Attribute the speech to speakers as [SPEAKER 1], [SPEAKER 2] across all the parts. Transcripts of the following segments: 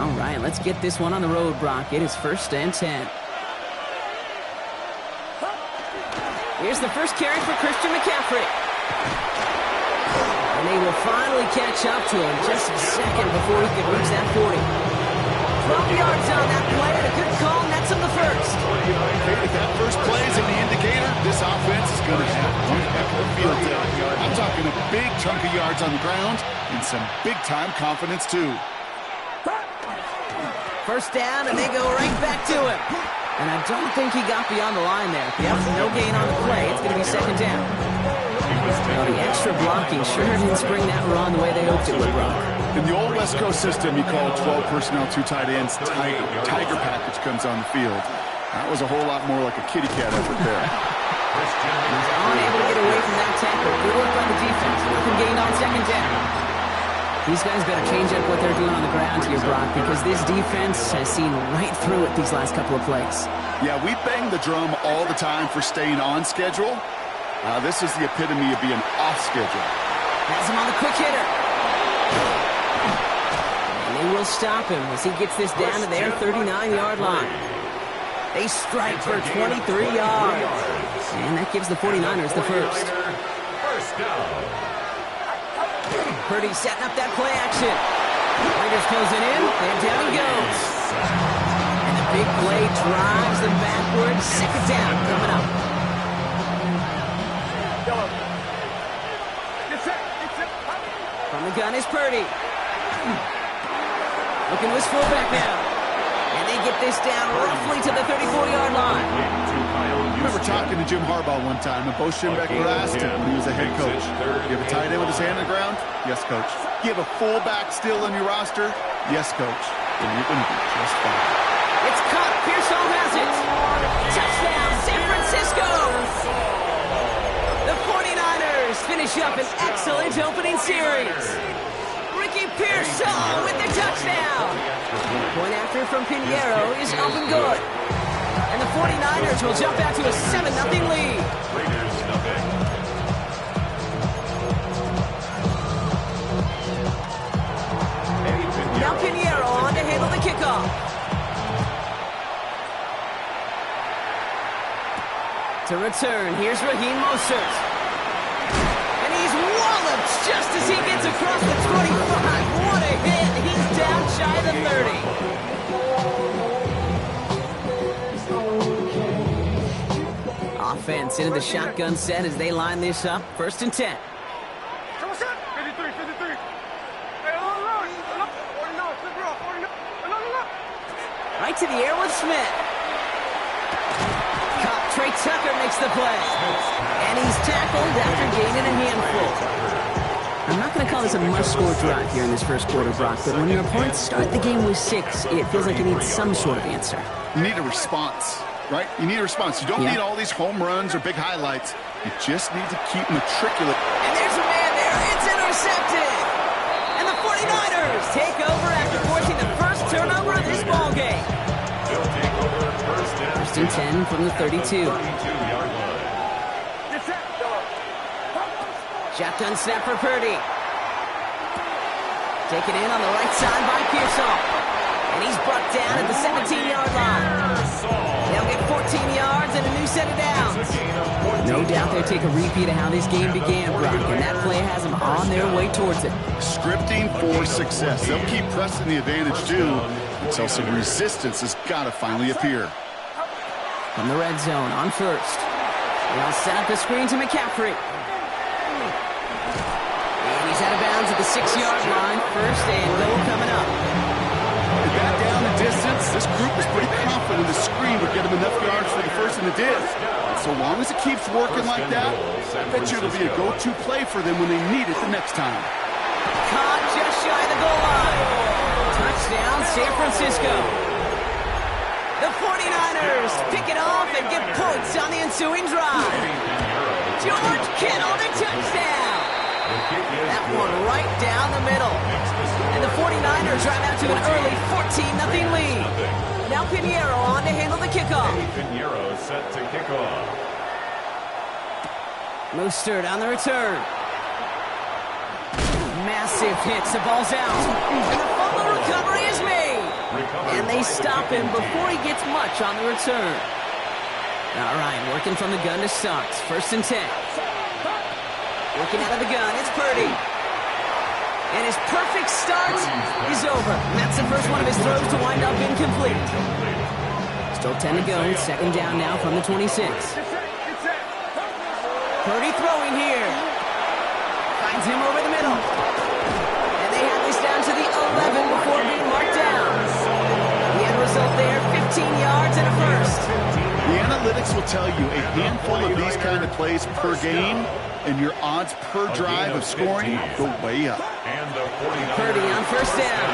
[SPEAKER 1] All right, let's get this one on the road, Brock. It is 1st and 10. Here's the first carry for Christian McCaffrey. And they will finally catch up to him just a second before he could reach that 40. 12 yards on that play, and a good call nets him the first.
[SPEAKER 2] If that first play is an indicator, this offense is going to have one heck of a field day. I'm talking a big chunk of yards on the ground and some big-time confidence, too.
[SPEAKER 1] First down, and they go right back to him. And I don't think he got beyond the line there. Yep, no gain on the play. It's going to be 2nd down. Now, the extra blocking sure didn't spring that run the way they hoped it would, Brock.
[SPEAKER 2] In the old West Coast system, you call 12 personnel, 2 tight ends, tiger package comes on the field. That was a whole lot more like a kitty cat effort there.
[SPEAKER 1] He's unable to get away from that tackle. Good work by the defense. Nothing gained on 2nd down. These guys better change up what they're doing on the ground here, Brock, because this defense has seen right through it these last couple of plays.
[SPEAKER 2] Yeah, we bang the drum all the time for staying on schedule. This is the epitome of being off schedule.
[SPEAKER 1] Has him on the quick hitter. And they will stop him as he gets this down to their 39-yard line. They strike for 23 yards. And that gives the 49ers the first.
[SPEAKER 3] First down.
[SPEAKER 1] Purdy setting up that play action. Raiders closing in, and down he goes. And the big play drives them backwards. 2nd down coming up. From the gun is Purdy. Looking to his fullback now. And they get this down roughly to the 34-yard line.
[SPEAKER 2] I remember talking to Jim Harbaugh one time, and Bo Schembechler asked him when he was a head coach, you have a tight end with his hand on the ground? Yes, coach. You have a fullback still on your roster? Yes, coach. Then you're going to be just fine.
[SPEAKER 1] It's caught. Pearsall has it. Touchdown, San Francisco. The 49ers finish up an excellent opening series. Ricky Pearsall with the touchdown. Point after from Pinheiro is up and good. And the 49ers will jump out to a 7-0 lead. Now Pinheiro on to handle the kickoff. To return, here's Raheem Mostert. And he's walloped just as he gets across the 25. What a hit. He's down shy of the 30. Offense into the shotgun set as they line this up. 1st and 10. Right to the air with Smith. Caught. Trey Tucker makes the play. And he's tackled after gaining a handful. I'm not going to call this a must-score drive here in this first quarter, Brock, but when your opponents start the game with 6, it feels like you need some sort of answer.
[SPEAKER 2] You need a response. Right? You need a response. You don't need all these home runs or big highlights. You just need to keep matriculate.
[SPEAKER 1] And there's a man there. It's intercepted. And the 49ers take over after forcing the first turnover of this ball game.
[SPEAKER 3] They'll take over 1st and
[SPEAKER 1] 10 from the 32.
[SPEAKER 3] 32-yard line.
[SPEAKER 1] Shotgun snap for Purdy. Taken in on the right side by Pearsall. And he's brought down at the 17-yard line. They'll get 14 yards and a new set of downs. No doubt they'll take a repeat of how this game began, Brock, and that play has them on their way towards it.
[SPEAKER 2] Scripting for success. They'll keep pressing the advantage, too, until some resistance has got to finally appear.
[SPEAKER 1] From the red zone on 1st. They'll set up the screen to McCaffrey. And he's out of bounds at the 6-yard line. 1st and goal coming up.
[SPEAKER 2] Back down the distance, this group was pretty confident the screen would get him enough yards for the first, and it did. So long as it keeps working like that, I bet you it'll be a go-to play for them when they need it the next time.
[SPEAKER 1] Caught just shy of the goal line. Touchdown, San Francisco. The 49ers pick it off and get points on the ensuing drive. George Kittle to touchdown. That one right down the middle. And the 49ers drive out to an early 14-0 lead. Now Pinheiro on to handle the kickoff.
[SPEAKER 3] Pinheiro set to kick off.
[SPEAKER 1] Mostert on the return. Massive hits. The ball's out. And the fumble recovery is made. they stop him before he gets much on the return. All right, working from the gun to start. 1st and 10. Working out of the gun, it's Purdy. And his perfect start is over. And that's the first one of his throws to wind up incomplete. Still 10 to go. 2nd down now from the 26. Purdy throwing here. Finds him over the middle. And they have this down to the 11 before being marked down. The end result there, 15 yards and a first.
[SPEAKER 2] The analytics will tell you a handful of these kind of plays per game, and your odds per drive of scoring go way up.
[SPEAKER 1] Purdy on 1st down.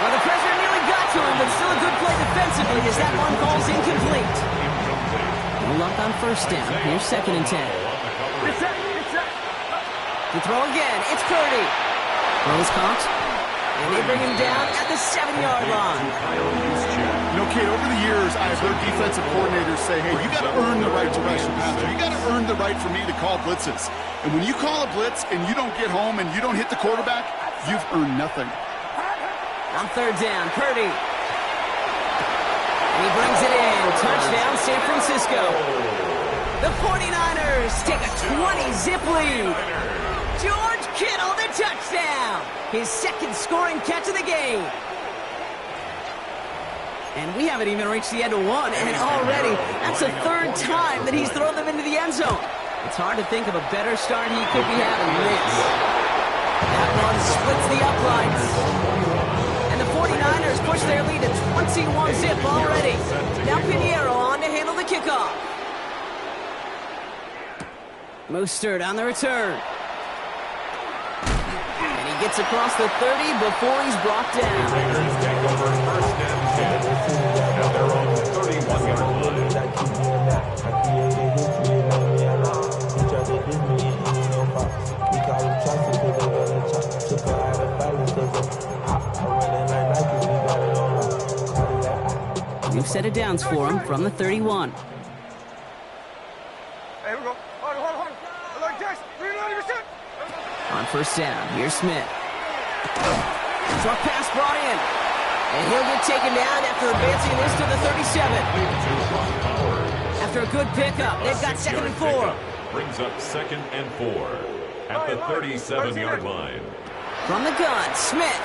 [SPEAKER 1] Well, the pressure nearly got to him, but still a good play defensively as that one falls incomplete. No luck on 1st down. Here's 2nd and 10. To throw again, it's Purdy. Throws caught, and they bring him down at the 7-yard line.
[SPEAKER 2] You know, Kate, over the years, I've heard defensive coordinators say, hey, you got to earn the right to rush the passer. You got to earn the right for me to call blitzes. And when you call a blitz and you don't get home and you don't hit the quarterback, you've earned nothing.
[SPEAKER 1] On 3rd down, Purdy. And he brings it in. Touchdown, San Francisco. The 49ers take a 20-zip lead. George Kittle, the touchdown. His 2nd scoring catch of the game. And we haven't even reached the end of one, and already that's the 3rd time that he's thrown them into the end zone. It's hard to think of a better start he could be having than this. That one splits the uprights. And the 49ers push their lead to 21-zip already. Now Pinheiro on to handle the kickoff. Mostert on the return. And he gets across the 30 before he's brought down.
[SPEAKER 3] Take over 1st and 10. Now they're on the 31-yard line.
[SPEAKER 1] New set of downs for him from the 31.
[SPEAKER 4] Hey, here we go. Hold on. Like this. 390%.
[SPEAKER 1] On 1st down, here's Smith. Short pass brought in. And he'll get taken down after advancing this to the 37. After a good pickup, they've got 2nd and 4.
[SPEAKER 3] Brings up 2nd and 4 at the 37-yard line.
[SPEAKER 1] From the gun, Smith.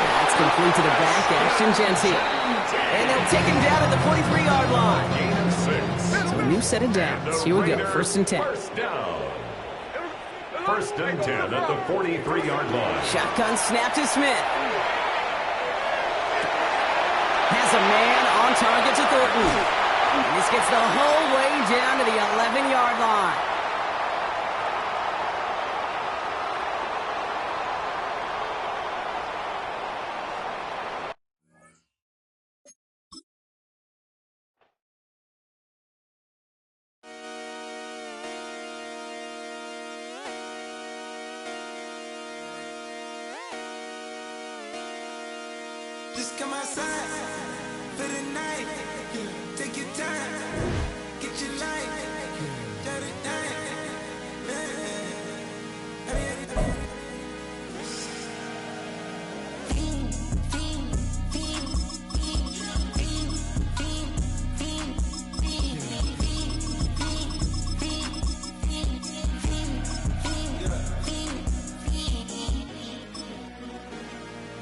[SPEAKER 1] That's complete to the back, Ashton Jensen. And they'll take him down at the 43-yard line.
[SPEAKER 3] Gain of 6.
[SPEAKER 1] So a new set of downs. Here we go, 1st and 10.
[SPEAKER 3] 1st down. 1st and 10 at the 43-yard line.
[SPEAKER 1] Shotgun snap to Smith. Has a man on target to Thornton. And this gets the whole way down to the 11-yard line.
[SPEAKER 5] Just come outside for the night. Take your time, get your life. Shut it down.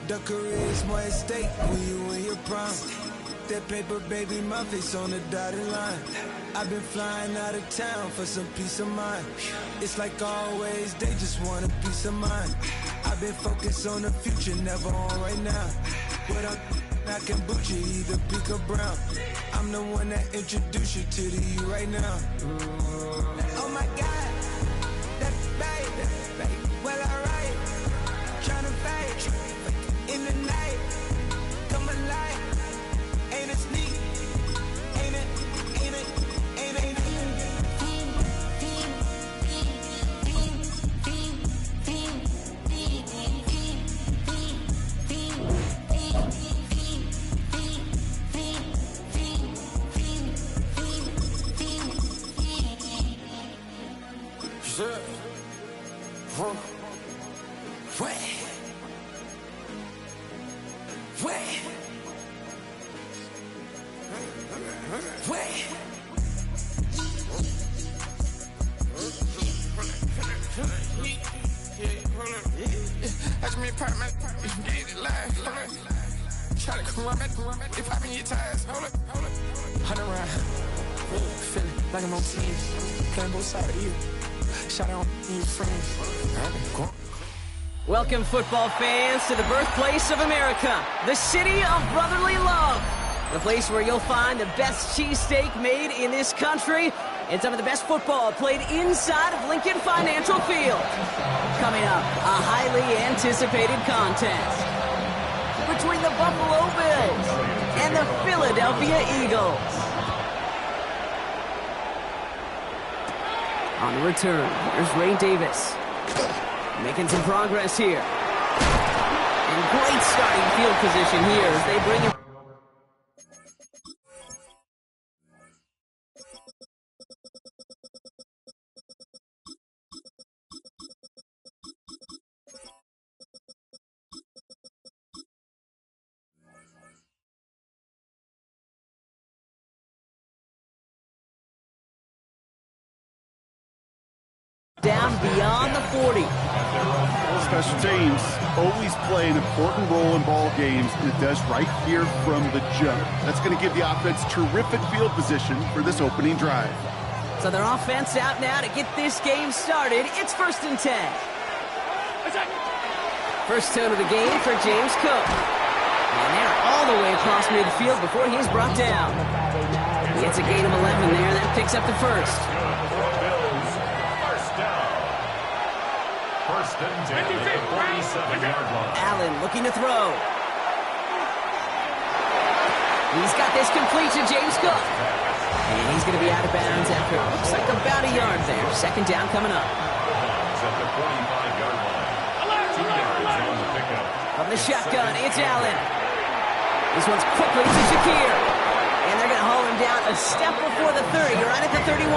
[SPEAKER 5] The career's more at stake when you in your prime. That paper, baby, my face on the dotted line. I've been flying out of town for some peace of mind. It's like always, they just want a peace of mind. I've been focused on the future, never on right now. But I can boot you either pink or brown. I'm the one that introduced you to the you right now. Oh my God, that's baby. Well, alright, tryna fight in the night, come alive. Ain't it sneak? Ain't it? That's me, part man. Get it live. Try to come on, they popping your tires. Hold it. 100 round. Feeling like I'm on team. Playing both sides of you. Shot on your friends.
[SPEAKER 1] Welcome, football fans, to the birthplace of America, the city of brotherly love. The place where you'll find the best cheesesteak made in this country and some of the best football played inside of Lincoln Financial Field. Coming up, a highly anticipated contest between the Buffalo Bills and the Philadelphia Eagles. On the return, here's Ray Davis. Making some progress here. And great starting field position here as they bring him. Down beyond the 40.
[SPEAKER 2] Special teams always play an important role in ball games, and it does right here from the jump. That's going to give the offense terrific field position for this opening drive.
[SPEAKER 1] So their offense out now to get this game started. It's 1st and 10. First tone of the game for James Cook. And they're all the way across midfield before he's brought down. He gets a gain of 11 there. That picks up the first.
[SPEAKER 3] First and 10 at the 47-yard line.
[SPEAKER 1] Allen looking to throw. He's got this complete to James Cook. And he's going to be out of bounds after it looks like about a yard there. Second down coming up.
[SPEAKER 3] At the 45-yard line. 2 yards on the pickup.
[SPEAKER 1] From the shotgun, it's Allen. This one's quickly to Shakir. And they're going to haul him down a step before the 30. You're right at the 31.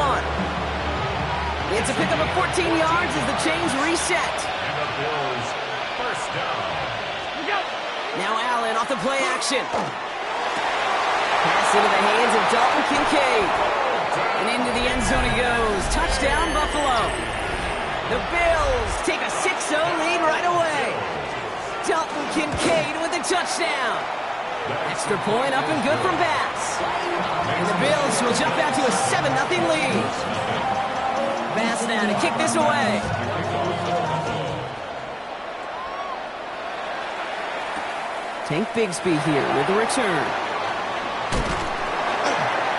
[SPEAKER 1] It's a pickup of 14 yards as the chains reset.
[SPEAKER 3] And the Bills first down.
[SPEAKER 1] Now Allen off the play action. Pass into the hands of Dalton Kincaid. And into the end zone it goes. Touchdown, Buffalo. The Bills take a 6-0 lead right away. Dalton Kincaid with the touchdown. Extra point up and good from Bass. And the Bills will jump out to a 7-0 lead. Bass now to kick this away. Tank Bigsby here with the return.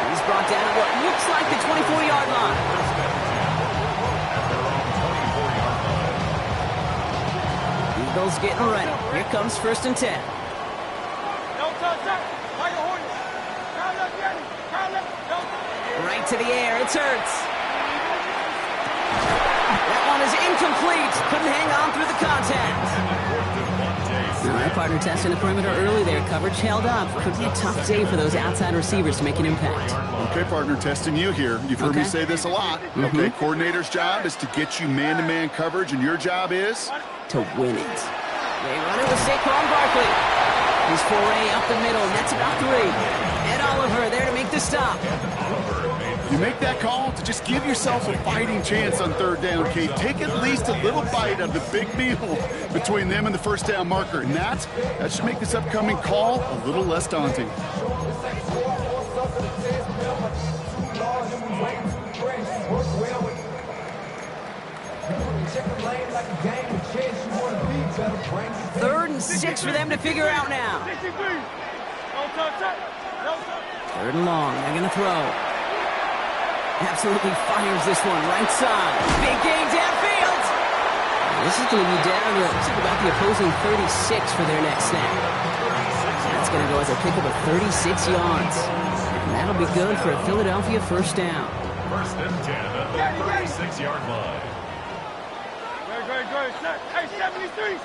[SPEAKER 1] He's brought down at what looks like the 24-yard line. Eagles getting ready. Here comes 1st and 10. Right to the air, it's Hurts. That one is incomplete. Couldn't hang on through the contact. All right, partner testing the perimeter early there. Coverage held up. Could be a tough day for those outside receivers to make an impact.
[SPEAKER 2] Okay, partner, testing you here. You've heard me say this a lot. Okay, coordinator's job is to get you man-to-man coverage, and your job is?
[SPEAKER 1] To win it. They run it with Saquon Barkley. His foray up the middle. Nets about 3. Ed Oliver there to make the stop.
[SPEAKER 2] You make that call to just give yourself a fighting chance on 3rd down, Kate. Take at least a little bite of the big meal between them and the 1st down marker. And that should make this upcoming call a little less daunting.
[SPEAKER 1] Third and 6 for them to figure out now. 3rd and long. They're going to throw. Absolutely fires this one right side. Big gain downfield. This is going to be down to about the opposing 36 for their next snap. That's going to go as a pickup of 36 yards. And that'll be good for a Philadelphia 1st down.
[SPEAKER 3] 1st and 10 at the 36-yard line.
[SPEAKER 4] Hey, 73.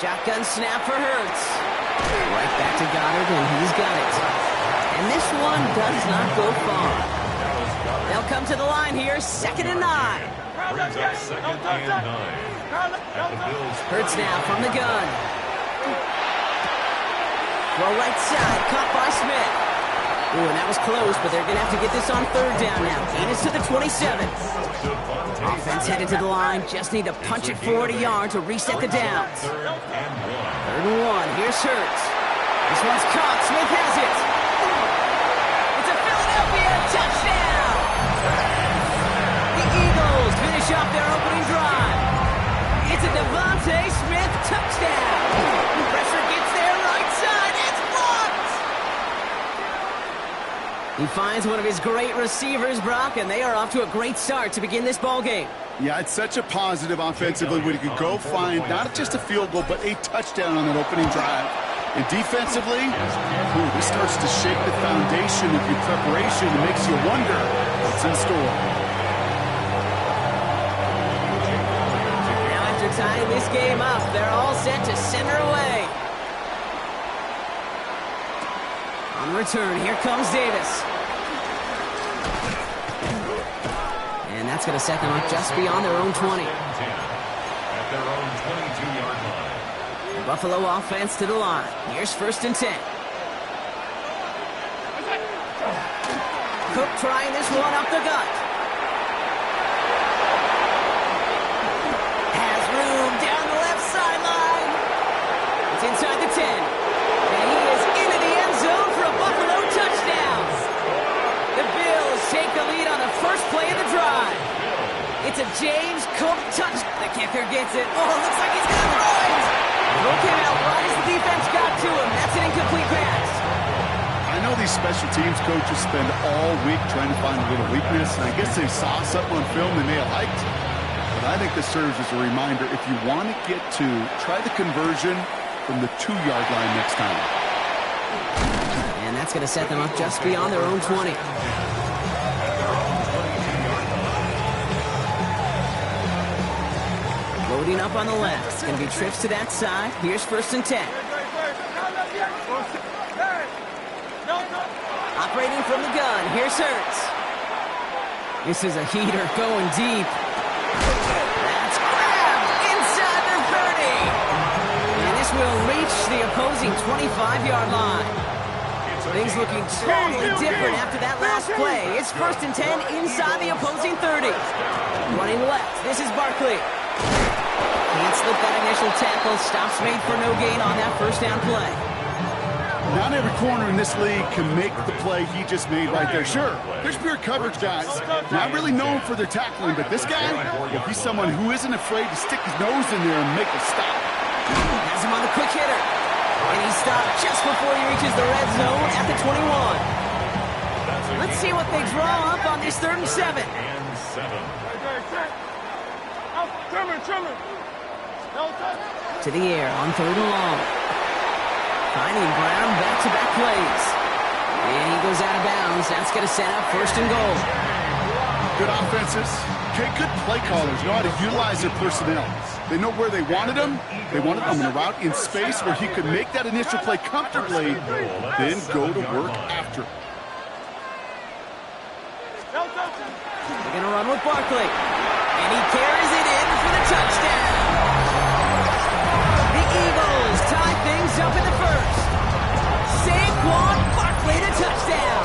[SPEAKER 1] Shotgun snap for Hurts. Right back to Goddard, and he's got it. And this one does not go far. They'll come to the line here, 2nd and 9.
[SPEAKER 3] Brings up 2nd and 9. At the Bills.
[SPEAKER 1] Hurts now from the gun. Throw right side, caught by Smith. Ooh, and that was close, but they're going to have to get this on third down now. Gain is to the 27. Offense headed to the line. Just need to punch it forward a yard to reset the downs. Third and one. Here's Hurts. This one's caught. Smith has it. It's a Philadelphia touchdown. The Eagles finish off their opening drive. It's a Devontae Smith touchdown. Pressure gets there right side. It's blocked. He finds one of his great receivers, Brock, and they are off to a great start to begin this ball game.
[SPEAKER 2] Yeah, it's such a positive offensively when you can go find not just a field goal, but a touchdown on that opening drive. And defensively, this starts to shake the foundation of your preparation and makes you wonder what's in store.
[SPEAKER 1] Now after tying this game up, they're all set to center away. On return, here comes Davis. And that's going to set them up just beyond their own 20.
[SPEAKER 3] At their own 22-yard line.
[SPEAKER 1] The Buffalo offense to the line. Here's 1st and 10. Cook trying this one up the gut. Has room down the left sideline. It's inside the 10. And he is into the end zone for a Buffalo touchdown. The Bills take the lead on the first play of the drive. It's a James Cook touch. The kicker gets it. Oh, it looks like he's going to throw it. The ball came out right as the defense got to him. That's an incomplete pass.
[SPEAKER 2] I know these special teams coaches spend all week trying to find a little weakness, and I guess they saw something on film they may have liked. But I think this serves as a reminder, if you want to get two, try the conversion from the 2-yard line next time.
[SPEAKER 1] And that's going to set them up just beyond their own 20. Loading up on the left. It's going to be trips to that side. Here's 1st and 10. Operating from the gun. Here's Hurts. This is a heater going deep. That's grabbed inside the 30. And this will reach the opposing 25-yard line. Things looking totally different after that last play. It's 1st and 10 inside the opposing 30. Running left. This is Barkley. Can't slip that initial tackle. Stops made for no gain on that first down play.
[SPEAKER 2] Not every corner in this league can make the play he just made right there. Sure, there's pure coverage guys. Not really known for their tackling, but this guy, well, he's someone who isn't afraid to stick his nose in there and make a stop.
[SPEAKER 1] Has him on the quick hitter. And he stopped just before he reaches the red zone at the 21. Let's see what they draw up on this 3rd and 7. To the air on 3rd and long. Finding Brown back-to-back plays. And he goes out of bounds. That's going to set up 1st and goal.
[SPEAKER 2] Good offenses. Okay, good play callers know how to utilize their personnel. They know where they wanted them. They wanted them in a route in space where he could make that initial play comfortably, then go to work after.
[SPEAKER 1] They're going to run with Barkley. And he carries it in for the touchdown. The Eagles tie things up in the 1st. Saquon Barkley the touchdown.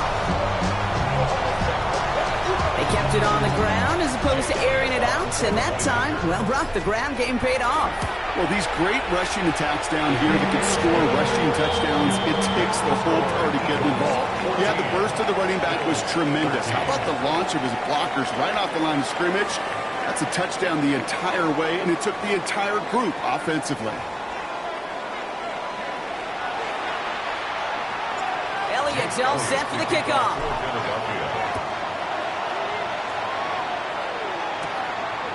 [SPEAKER 1] They kept it on the ground as opposed to airing it out. And that time, well, Brock, the ground game paid off.
[SPEAKER 2] Well, these great rushing attacks down here that can score rushing touchdowns, it takes the whole party getting involved. Yeah, the burst of the running back was tremendous. How about the launch of his blockers right off the line of scrimmage? That's a touchdown the entire way, and it took the entire group offensively.
[SPEAKER 1] Elliott's all set for the kickoff.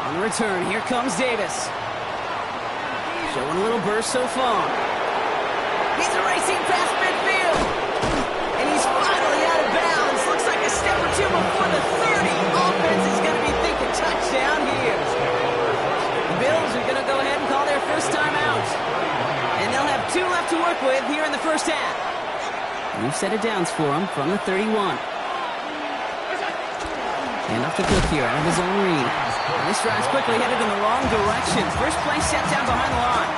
[SPEAKER 1] On the return, here comes Davis. Showing a little burst so far. He's racing past midfield. And he's finally out of bounds. Looks like a step or two before the 30. Offense is going to be thinking touchdown here. The Bills are going to go ahead and call their first time out. And they'll have 2 left to work with here in the first half. New set of downs for him from the 31. And off to Cook here out of his own read. And this drive's quickly headed in the wrong direction. First play set down behind the line.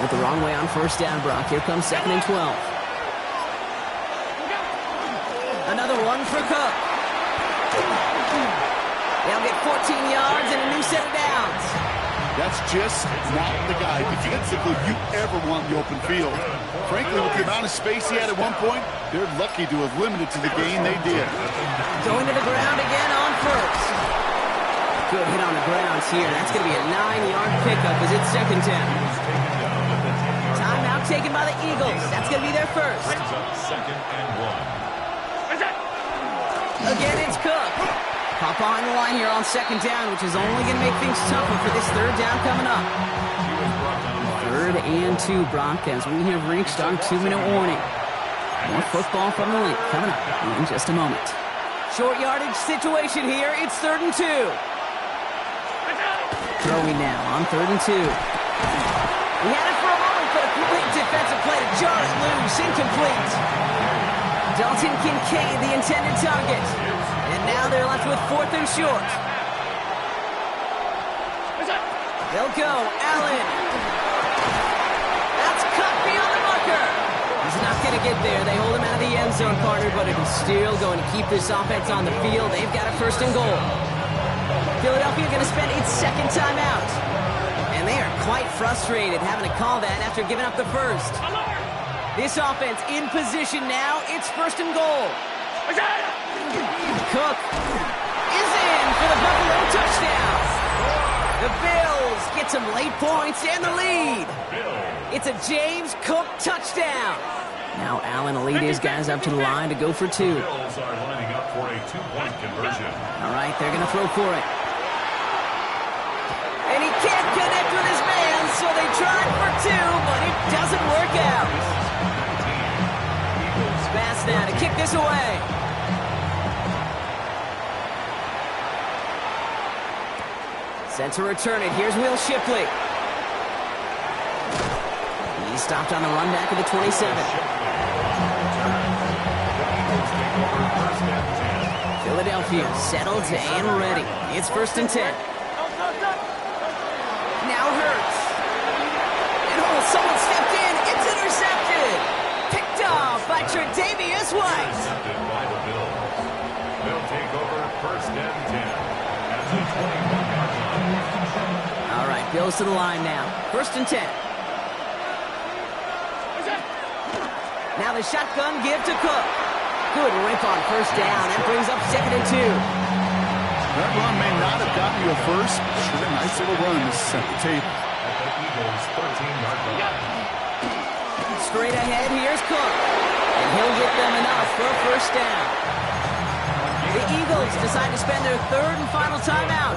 [SPEAKER 1] Went the wrong way on first down, Brock. Here comes 2nd and 12. Another one for Cook. They'll get 14 yards and a new set of downs.
[SPEAKER 2] That's just not the guy defensively you ever want in the open field. Frankly, with the amount of space he had at one point, they're lucky to have limited to the gain they did.
[SPEAKER 1] Going to the ground again on first. Good hit on the ground here. That's going to be a 9-yard pickup as it's 2nd down. Timeout taken by the Eagles. That's going to be their first.
[SPEAKER 3] 2nd and 1.
[SPEAKER 1] Again, it's Cook. Pop behind the line here on 2nd down, which is only going to make things tougher for this 3rd down coming up. 3rd and 2, Brock, as we have reached our 2-minute warning. More football from the link coming up in just a moment. Short yardage situation here. It's 3rd and 2. Throwing now on 3rd and 2. He had it for a moment, but a great defensive play to jar it loose. Incomplete. Dalton Kincaid, the intended target. And now they're left with 4th and short. They'll go. Allen. That's cut beyond the marker. He's not going to get there. They hold him out of the end zone, partner, but it is still going to keep this offense on the field. They've got a 1st and goal. Philadelphia going to spend its 2nd timeout. And they are quite frustrated having to call that after giving up the first. This offense in position now. It's 1st and goal. Cook is in for the Buffalo touchdown. The Bills get some late points and the lead. It's a James Cook touchdown. Now Allen will lead his guys up to the line to go for 2.
[SPEAKER 3] Bills are lining up for a 2-point conversion.
[SPEAKER 1] All right, they're going to throw for it. And he can't connect with his man, so they tried for 2, but it doesn't work out. Fast now to kick this away. Set to return it. Here's Will Shipley. He stopped on the run back of the 27. Philadelphia settled and ready. It's 1st and 10. Now Hurts. And someone stepped in. It's intercepted. Picked off by Tre'Davious White.
[SPEAKER 3] They'll take over 1st and 10 at the 21-yard line.
[SPEAKER 1] All right, Bills to the line now. 1st and 10. Now the shotgun give to Cook. Good rip on 1st down. That brings up 2nd and 2.
[SPEAKER 2] That run may not have gotten you a first. Sure, a nice little run to set the table.
[SPEAKER 3] At the Eagles' 13-yard line.
[SPEAKER 1] Straight ahead, here's Cook. And he'll get them enough for a 1st down. The Eagles decide to spend their 3rd and final timeout.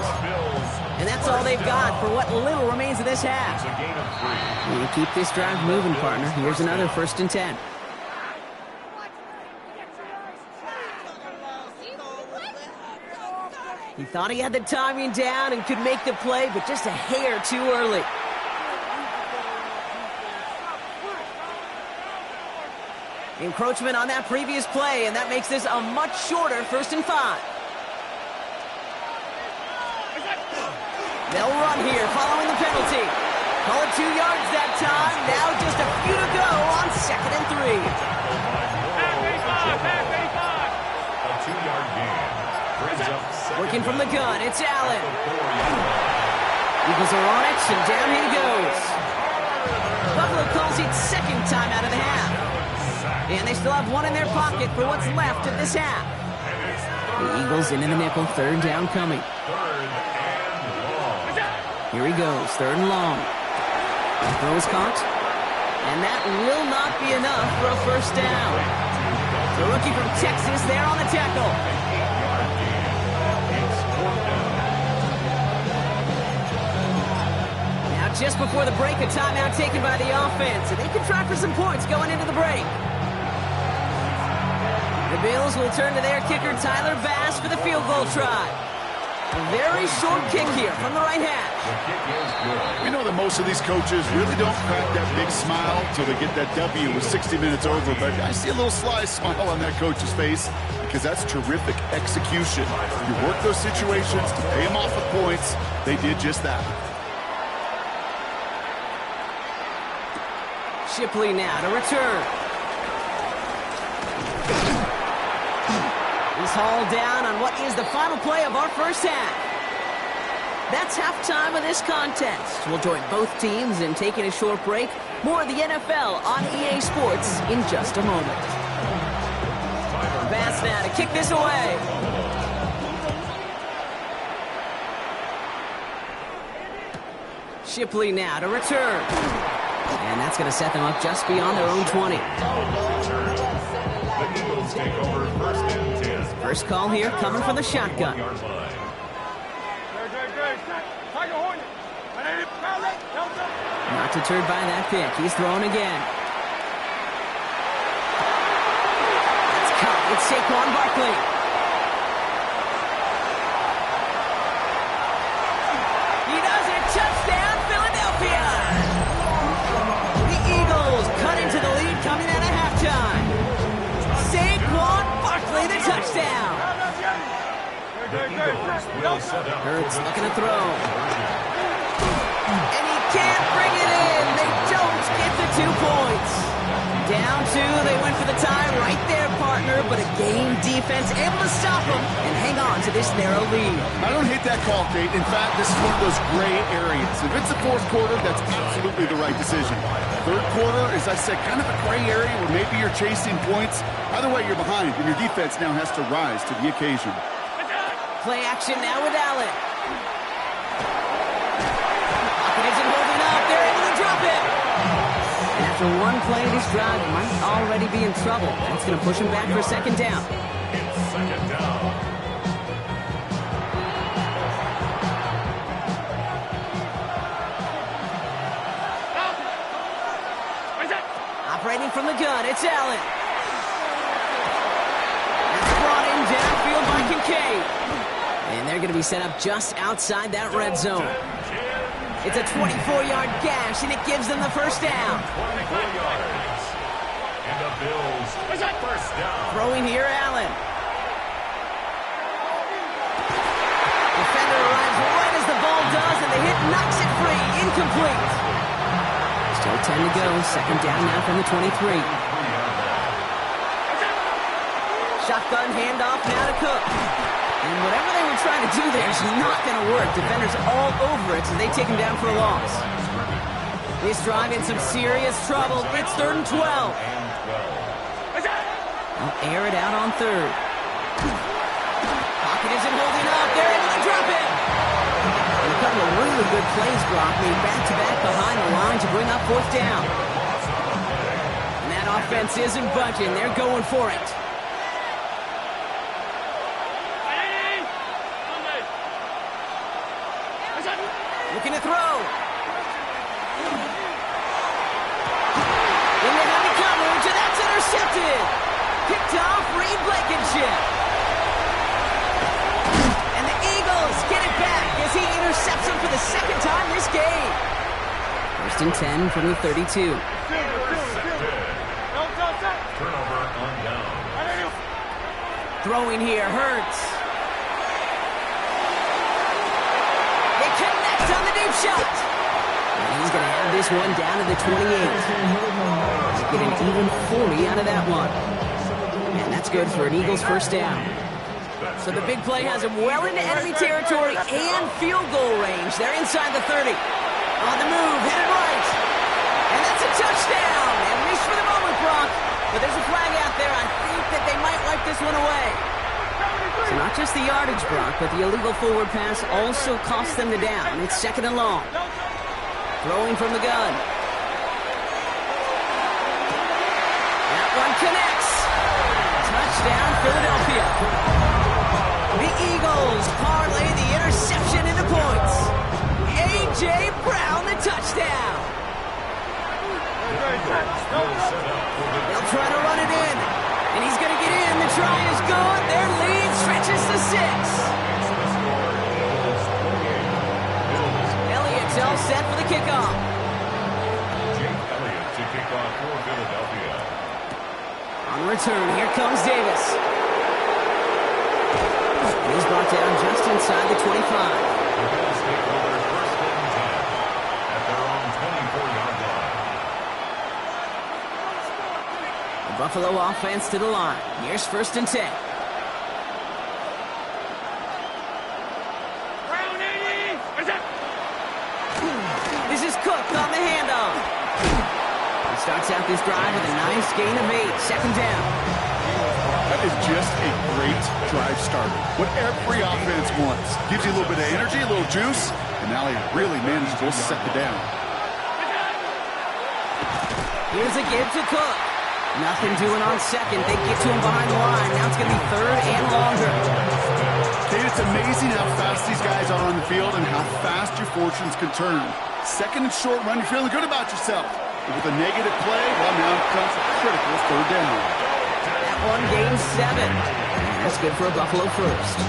[SPEAKER 1] And that's all they've got for what little remains of this half. We keep this drive moving, partner. Here's another 1st and 10. He thought he had the timing down and could make the play, but just a hair too early. Encroachment on that previous play, and that makes this a much shorter 1st and 5. They'll run here following the penalty. Call it 2 yards that time. Now just a few to go on 2nd and 3.
[SPEAKER 3] A 2-yard gain. Brings up
[SPEAKER 1] Working from the gun, it's Allen. Eagles are on it, and down he goes. Buffalo calls it 2nd time out of the half. And they still have 1 in their pocket for what's left of this half. The Eagles into the nickel, 3rd down coming.
[SPEAKER 3] 3rd and long.
[SPEAKER 1] Here he goes, 3rd and long. The throw is caught. And that will not be enough for a 1st down. The rookie from Texas there on the tackle. Now just before the break, a timeout taken by the offense. And they can try for some points going into the break. The Bills will turn to their kicker, Tyler Bass, for the field goal try. A very short kick here from the right hash.
[SPEAKER 2] We know that most of these coaches really don't crack that big smile until they get that W with 60 minutes over, but I see a little sly smile on that coach's face because that's terrific execution. You work those situations to pay them off with points. They did just that.
[SPEAKER 1] Shipley now to return. He's hauled down on what is the final play of our first half. That's halftime of this contest. We'll join both teams in taking a short break. More of the NFL on EA Sports in just a moment. Pass now to kick this away. Shipley now to return. And that's going to set them up just beyond their own 20.
[SPEAKER 3] The Eagles take over first and 10.
[SPEAKER 1] First call here coming from the shotgun. Not deterred by that pick. He's throwing again. That's caught. It's Saquon Barkley. He does it. Touchdown, Philadelphia. The Eagles cut into the lead coming out of halftime. Saquon Barkley, the touchdown. Hurts looking to throw. And he can't bring it in. They don't get the 2 points. Down 2, they went for the tie right there, partner, but a game defense able to stop them and hang on to this narrow lead.
[SPEAKER 2] I don't hate that call, Kate. In fact, this is one of those gray areas. If it's the fourth quarter, that's absolutely the right decision. Third quarter, as I said, kind of a gray area where maybe you're chasing points. Either way, you're behind, and your defense now has to rise to the occasion.
[SPEAKER 1] Play action now with Allen. Isn't holding up. They're able to drop it. And after one play, this drive might already be in trouble. That's going to push him back for second down.
[SPEAKER 3] It's second down.
[SPEAKER 1] Operating from the gun, it's Allen. That's brought in downfield by Kincaid. And they're going to be set up just outside that red zone. It's a 24-yard gash, and it gives them the first down.
[SPEAKER 3] 24 yards. And the Bills, first down.
[SPEAKER 1] Throwing here, Allen. Defender arrives right as the ball does, and the hit knocks it free. Incomplete. Still 10 to go. Second down now from the 23. Shotgun handoff now to Cook. And whatever they were trying to do there is not going to work. Defenders all over it, so they take him down for a loss. This drive in some serious trouble. It's 3rd and 12. They'll air it out on 3rd. Pocket isn't holding up. They're able to drop it. And a couple of really good plays, Brock, made back-to-back behind the line to bring up 4th down. And that offense isn't budging. They're going for it. Looking to throw. Into heavy coverage, and that's intercepted. Picked off Reed Blankenship. And the Eagles get it back as he intercepts him for the second time this game. 1st and 10 from the 32.
[SPEAKER 3] Turnover on down.
[SPEAKER 1] Throwing here, Hurts. On the deep shot. And he's going to have this one down to the 28. Get an even 40 out of that one. And that's good for an Eagles first down. So the big play has him well into enemy territory and field goal range. They're inside the 30. On the move, headed right. And that's a touchdown. At least for the moment, Brock. But there's a flag out there. I think that they might wipe this one away. So not just the yardage, Brock, but the illegal forward pass also cost them the down. It's 2nd and long. Throwing from the gun. That one connects. Touchdown, Philadelphia. The Eagles parlay the interception into points. A.J. Brown, the touchdown. They'll try to run it in. And he's going to get in. The try is good. Their lead stretches to 6. Elliott's all set for the kickoff.
[SPEAKER 3] Jake Elliott to kick off for Philadelphia.
[SPEAKER 1] On return, here comes Davis. And he's brought down just inside the 25.
[SPEAKER 3] The Bills take over first and 10 at their own 24-yard line.
[SPEAKER 1] Buffalo offense to the line. Here's 1st and 10. This is Cook on the handoff. He starts out this drive with a nice gain of 8. 2nd down.
[SPEAKER 2] That is just a great drive starter. What every offense wants. Gives you a little bit of energy, a little juice, and now he really managed to go 2nd down.
[SPEAKER 1] Here's a give to Cook. Nothing doing on 2nd. They get to him behind the line. Now it's going to be 3rd and longer.
[SPEAKER 2] Kate, it's amazing how fast these guys are on the field and how fast your fortunes can turn. 2nd and short run, you're feeling good about yourself. But with a negative play, well, now comes a critical 3rd down.
[SPEAKER 1] That one gains 7. That's good for a Buffalo first.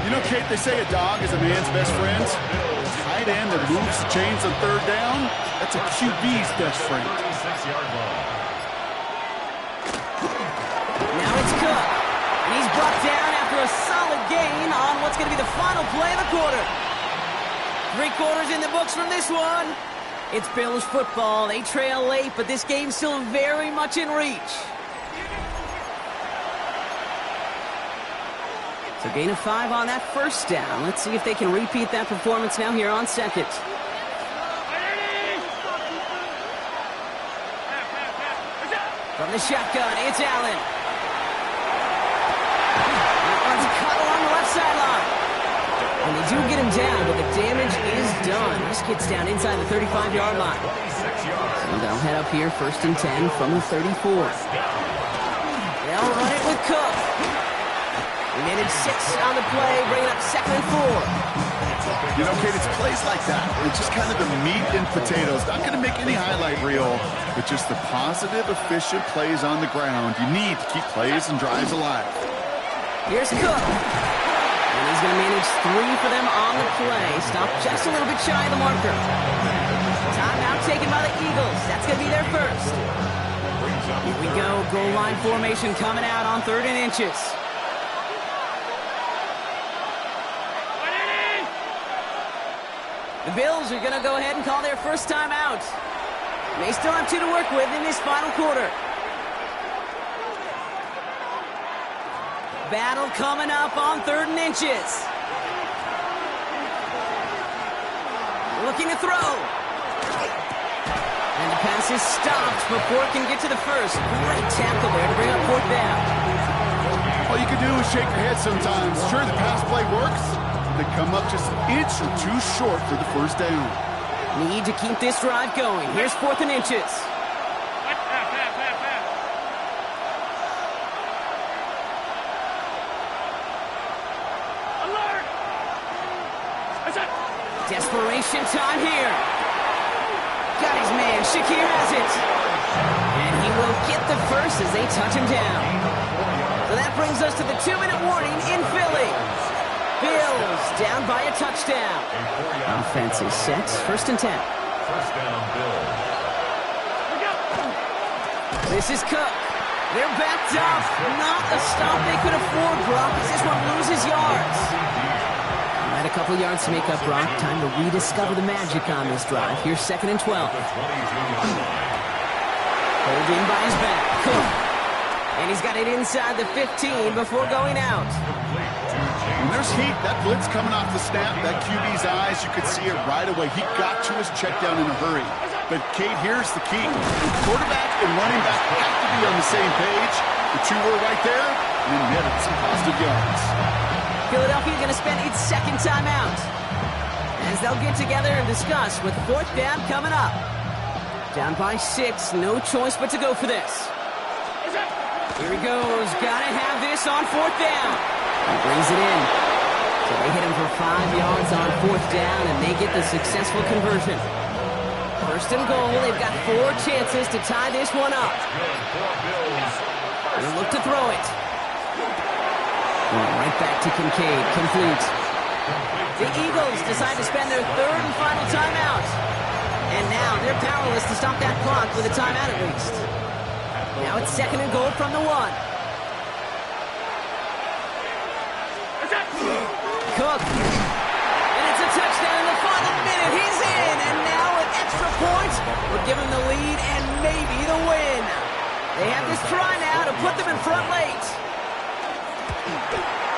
[SPEAKER 2] You know, Kate, they say a dog is a man's best friend. A tight end that moves the chains on 3rd down, that's a QB's best friend.
[SPEAKER 1] Now it's Cook. And he's brought down after a solid gain on what's going to be the final play of the quarter. 3 quarters in the books from this one. It's Bills football. They trail late, but this game's still very much in reach. So gain of 5 on that 1st down. Let's see if they can repeat that performance now here on 2nd. From the shotgun, it's Allen. That one's cut along the left sideline. And they do get him down, but the damage is done. This gets down inside the 35-yard line. So they'll head up here 1st and 10 from the 34. They'll run it with Cook. He managed 6 on the play, bringing up 2nd and 4.
[SPEAKER 2] You know, Kate, it's plays like that. It's just kind of the meat and potatoes. Not going to make any highlight reel, but just the positive, efficient plays on the ground. You need to keep plays and drives alive.
[SPEAKER 1] Here's Cook. And he's going to manage 3 for them on the play. Stopped just a little bit shy of the marker. Timeout taken by the Eagles. That's going to be their first. Here we go. Goal line formation coming out on 3rd and inches. The Bills are going to go ahead and call their first timeout. They still have 2 to work with in this final quarter. Battle coming up on 3rd and inches. Looking to throw. And the pass is stopped before it can get to the first. Great tackle there to bring up 4th down.
[SPEAKER 2] All you can do is shake your head sometimes. Sure, the pass play works. They come up just an inch or 2 short for the 1st down.
[SPEAKER 1] Need to keep this drive going. Here's 4th and inches. Desperation time here. Got his man. Shakir has it. And he will get the first as they touch him down. So that brings us to the 2-minute warning in Philly. Bills down by a touchdown. Offense is set. 1st and 10.
[SPEAKER 3] 1st down, Bills.
[SPEAKER 1] This is Cook. They're backed up. Not a stop they could afford, Brock, as this one loses yards. At a couple yards to make up, Brock. Time to rediscover the magic on this drive. Here's 2nd and 12. Holding by his back. Cook. And he's got it inside the 15 before going out.
[SPEAKER 2] When there's heat, that blitz coming off the snap, that QB's eyes, you could see it right away. He got to his check down in a hurry. But, Kate, here's the key. Quarterback and running back have to be on the same page. The 2 were right there, and then netted some positive yards.
[SPEAKER 1] Philadelphia going to spend its 2nd timeout as they'll get together and discuss with 4th down coming up. Down by 6, no choice but to go for this. Here he goes. Gotta have this on 4th down. He brings it in. So they hit him for 5 yards on 4th down, and they get the successful conversion. 1st and goal. They've got 4 chances to tie this one up. They'll look to throw it. Right back to Kincaid. Complete. The Eagles decide to spend their 3rd and final timeout. And now they're powerless to stop that clock with a timeout at least. Now it's 2nd and goal from the 1. Cook. And it's a touchdown in the final minute. He's in. And now an extra point would give him the lead and maybe the win. They have this try now to put them in front late.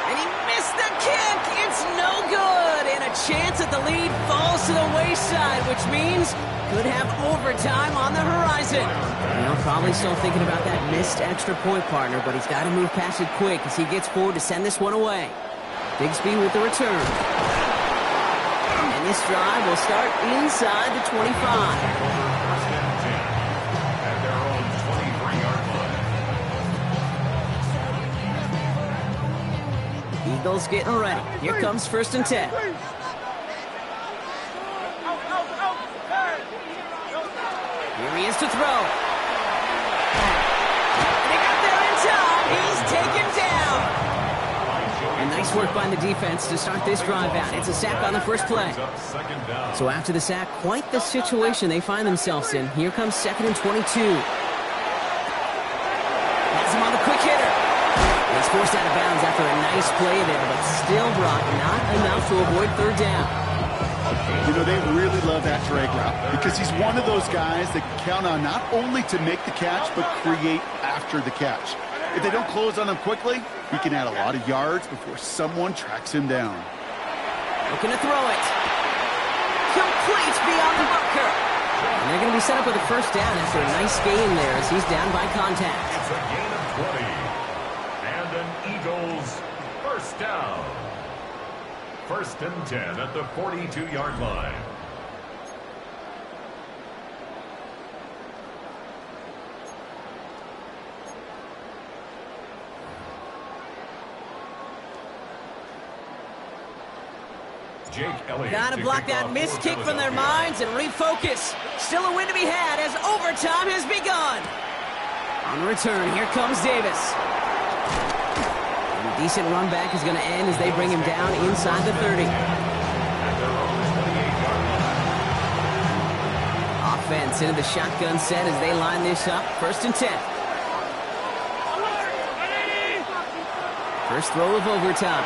[SPEAKER 1] And he missed the kick. It's no good. And a chance that the lead falls to the wayside, which means could have overtime on the horizon. You know, probably still thinking about that missed extra point, partner, but he's got to move past it quick as he gets forward to send this one away. Bigsby with the return. And this drive will start inside the 25.
[SPEAKER 3] First and 10 at their own 23-yard line.
[SPEAKER 1] Eagles getting ready. Here comes first and 10. Here he is to throw. They got there in time. He's taken down. And nice work by the defense to start this drive out. It's a sack on the first play. So after the sack, quite the situation they find themselves in. Here comes second and 22. Has him on the quick hitter. He's forced out of bounds after a nice play there, but still brought not enough to avoid third down.
[SPEAKER 2] You know, they really love that drag route because he's one of those guys that can count on not only to make the catch, but create after the catch. If they don't close on him quickly, he can add a lot of yards before someone tracks him down.
[SPEAKER 1] Looking to throw it. Complete beyond the marker. And they're going to be set up with a first down after a nice gain there as he's down by contact.
[SPEAKER 3] It's a gain of 20. And an Eagles first down. First and 10 at the 42-yard line. Jake Elliott.
[SPEAKER 1] Gotta block that missed kick from their minds and refocus. Still a win to be had as overtime has begun. On the return, here comes Davis. And a decent run back is going to end as they bring him down inside the 30. Offense into the shotgun set as they line this up. First and 10. First throw of overtime.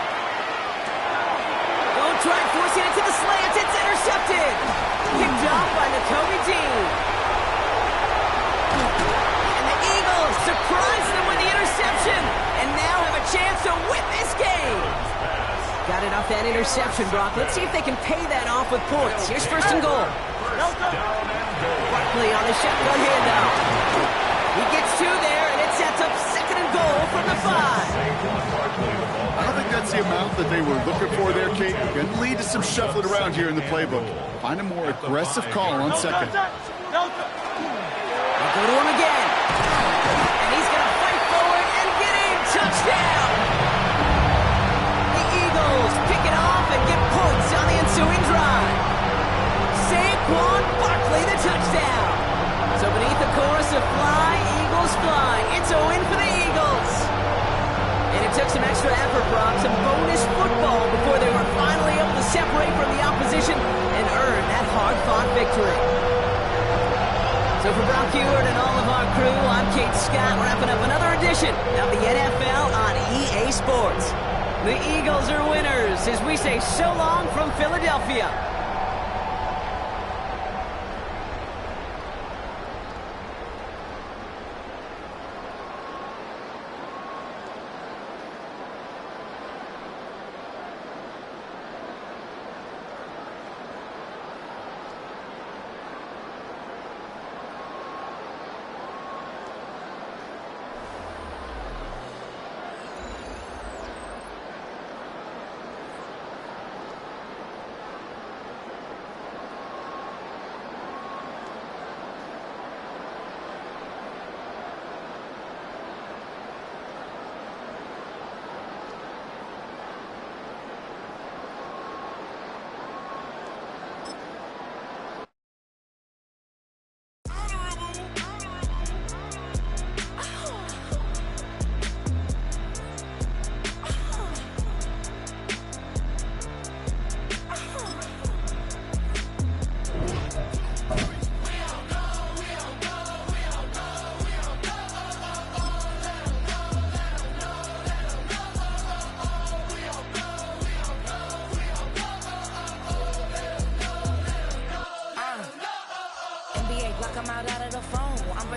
[SPEAKER 1] Don't try forcing it to the slant. It's intercepted. Picked off by Nakobe Dean. And the Eagles surprise them with the interception and now have a chance to win this game. Got it off that interception, Brock. Let's see if they can pay that off with points. Here's first and goal. Barkley on the shotgun handout. He gets two there, and it sets up second and goal from the 5.
[SPEAKER 2] I don't think that's the amount that they were looking for there, Kate. Going to lead to some shuffling around here in the playbook. Find a more aggressive call on second.
[SPEAKER 1] They go to him again. And he's going to fight forward and get in. Touchdown! The Eagles pick it off and get points on the ensuing drive. Saquon Barkley, the touchdown. So beneath the chorus of Fly, Eagles Fly, it's a win for the Eagles. And it took some extra effort, Brock, some bonus football before they were finally able to separate from the opposition and earn that hard-fought victory. So for Brock Heward and all of our crew, I'm Kate Scott, wrapping up another edition of the NFL on EA Sports. The Eagles are winners as we say so long from Philadelphia.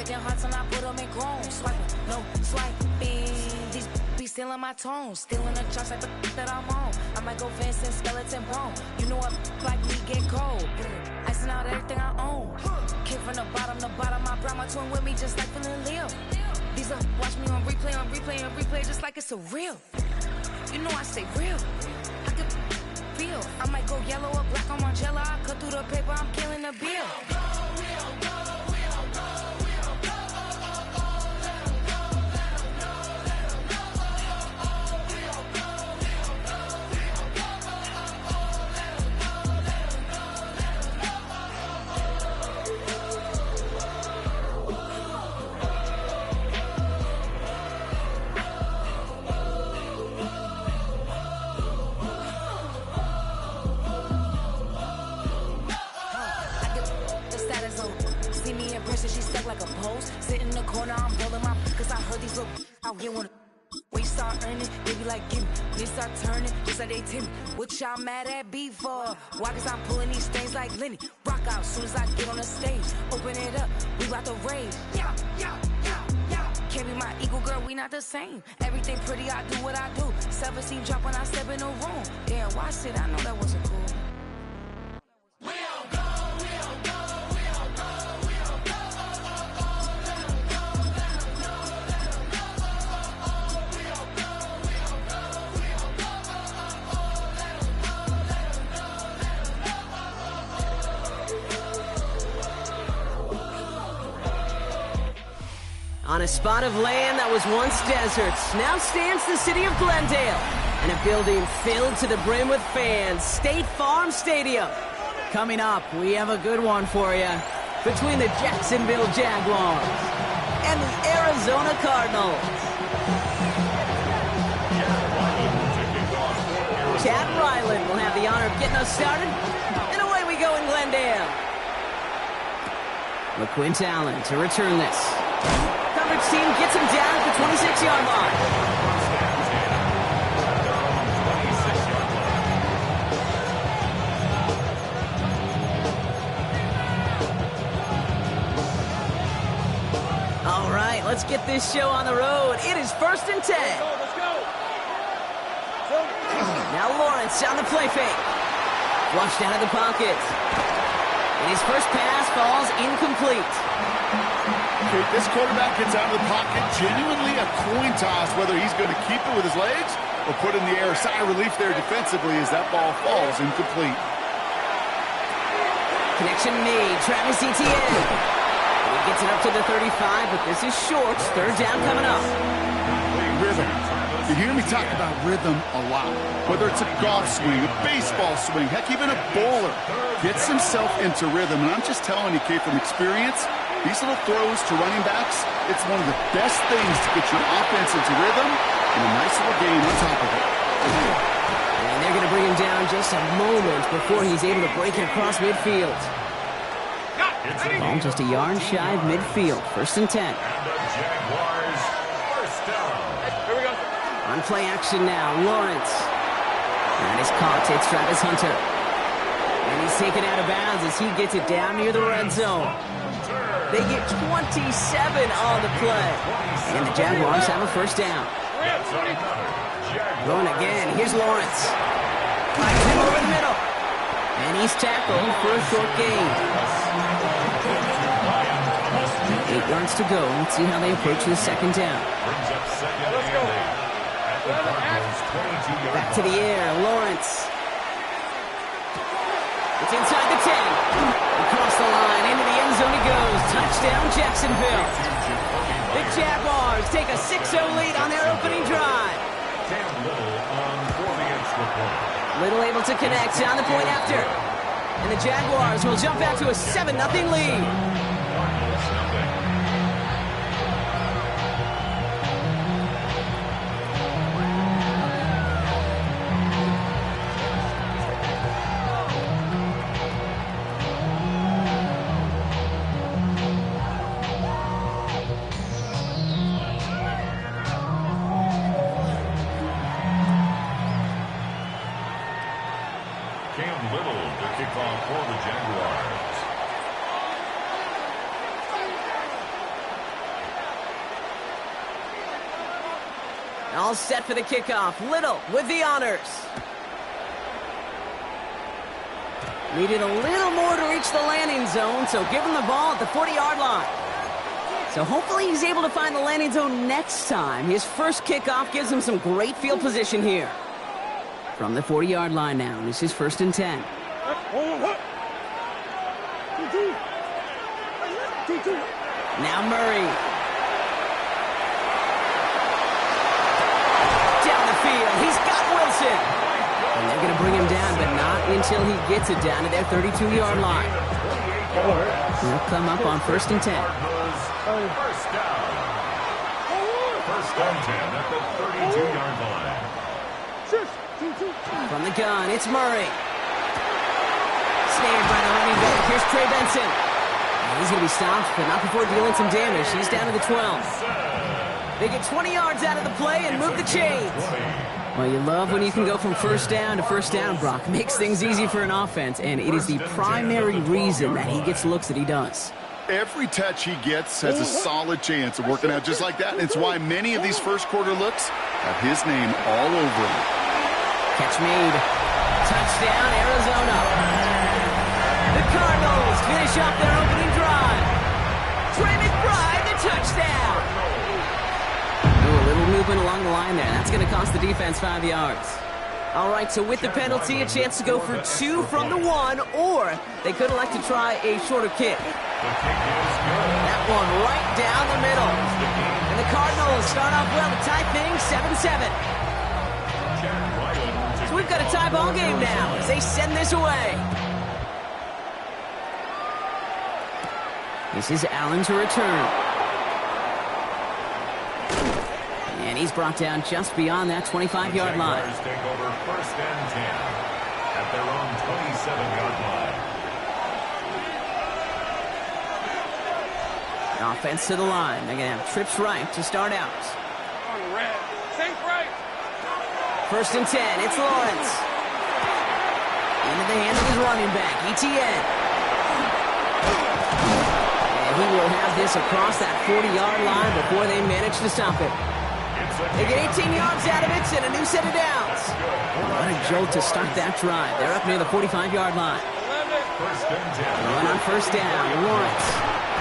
[SPEAKER 6] breaking hearts and I put them in chrome. Swiping, no swiping. These be stealing my tone. Stealing the tracks like the that I'm on. I might go Vincent, skeleton bone. You know what like me get cold. Icing out everything I own. Came from the bottom, I brought my twin with me just like feeling Leo. These up, watch me on replay, just like it's a real. You know I stay real. I could feel. I might go yellow or black on Margiela. I cut through the paper, I'm killing the bill. See me in person, she stuck like a post. Sit in the corner, I'm rolling my cause I heard these little out get one. When you start earning, they be like, give me. When you start turning, it's like they tell me. What y'all mad at me for? Why? Cause I'm pulling these things like Lenny. Rock out soon as I get on the stage. Open it up, we about to rage. Yeah. Can't be my equal, girl, we not the same. Everything pretty, I do what I do. 17 drop when I step in the room. Damn, why sit? I know that wasn't cool.
[SPEAKER 1] On a spot of land that was once desert, now stands the city of Glendale, and a building filled to the brim with fans, State Farm Stadium. Coming up, we have a good one for you between the Jacksonville Jaguars and the Arizona Cardinals. Chad Ryland will have the honor of getting us started, and away we go in Glendale. LaQuint Allen to return this. Coverage team gets him down at the 26-yard line. All right, let's get this show on the road. It is 1st and 10.
[SPEAKER 4] Let's go.
[SPEAKER 1] Now Lawrence on the play fake. Flushed out of the pocket. And his first pass falls incomplete.
[SPEAKER 2] Okay, this quarterback gets out of the pocket, genuinely a coin toss whether he's going to keep it with his legs or put it in the air. Sigh of relief there defensively as that ball falls incomplete.
[SPEAKER 1] Connection made. Travis Etienne. He gets it up to the 35, but this is short. 3rd down coming up.
[SPEAKER 2] Rhythm. You hear me talk about rhythm a lot. Whether it's a golf swing, a baseball swing, heck, even a bowler gets himself into rhythm. And I'm just telling you, Kate, from experience, these little throws to running backs, it's one of the best things to get your offense into rhythm and a nice little game on top of it.
[SPEAKER 1] And they're going to bring him down just a moment before he's able to break it across midfield. Ball just a yard shy of midfield. 1st and 10.
[SPEAKER 3] And the Jaguars, first down.
[SPEAKER 4] Here we go.
[SPEAKER 1] On play action now, Lawrence. And he's caught. It's Travis Hunter. And he's taken out of bounds as he gets it down near the red zone. They get 27 on the play. And the Jaguars have a 1st down. Going again. Here's Lawrence. Finds him over the middle. And he's tackled for a short gain. 8 yards to go. Let's see how they approach the 2nd down. Back to the air. Lawrence. It's inside the 10. Across the line, into the end zone he goes. Touchdown, Jacksonville. The Jaguars take a 6-0 lead on their opening drive. Little able to connect on the point after. And the Jaguars will jump back to a 7-0 lead. All set for the kickoff. Little with the honors. Needed a little more to reach the landing zone, so give him the ball at the 40-yard line. So hopefully he's able to find the landing zone next time. His first kickoff gives him some great field position here. From the 40-yard line now, this is 1st and 10. Now Murray. Down the field, he's got Wilson. And they're going to bring him down, but not until he gets it down to their 32-yard line. He'll come up on 1st and 10.
[SPEAKER 3] First down. 1st and 10 at the 32-yard line.
[SPEAKER 1] From the gun, it's Murray. Snared by the running back. Here's Trey Benson. And he's going to be stopped, but not before dealing some damage. He's down to the 12. They get 20 yards out of the play and move the chains. Well, you love when you can go from 1st down to 1st down, Brock. Makes things easy for an offense, and it is the primary reason that he gets looks that he does.
[SPEAKER 2] Every touch he gets has a solid chance of working out just like that, and it's why many of these first quarter looks have his name all over them.
[SPEAKER 1] Catch made. Touchdown, Arizona. The Cardinals finish off their opening drive. Trey McBride, the touchdown. A little movement along the line there. That's going to cost the defense 5 yards. All right, so with the penalty, a chance to go for 2 from the 1, or they could elect to try a shorter kick. That one right down the middle. And the Cardinals start off well to tie things 7-7. So we've got a tie ball game now as they send this away. This is Allen to return. And he's brought down just beyond that 25-yard line.
[SPEAKER 3] Take over 1st and 10 at their own 27-yard line.
[SPEAKER 1] Offense to the line. They're going to have trips right to start out.
[SPEAKER 4] On red. Safe right.
[SPEAKER 1] 1st and 10. It's Lawrence. Into the hands of his running back, ETN. And he will have this across that 40-yard line before they manage to stop it. They get 18 yards out of it and a new set of downs. What a jolt to start that drive. They're up near the 45-yard line. Run on 1st down, Lawrence.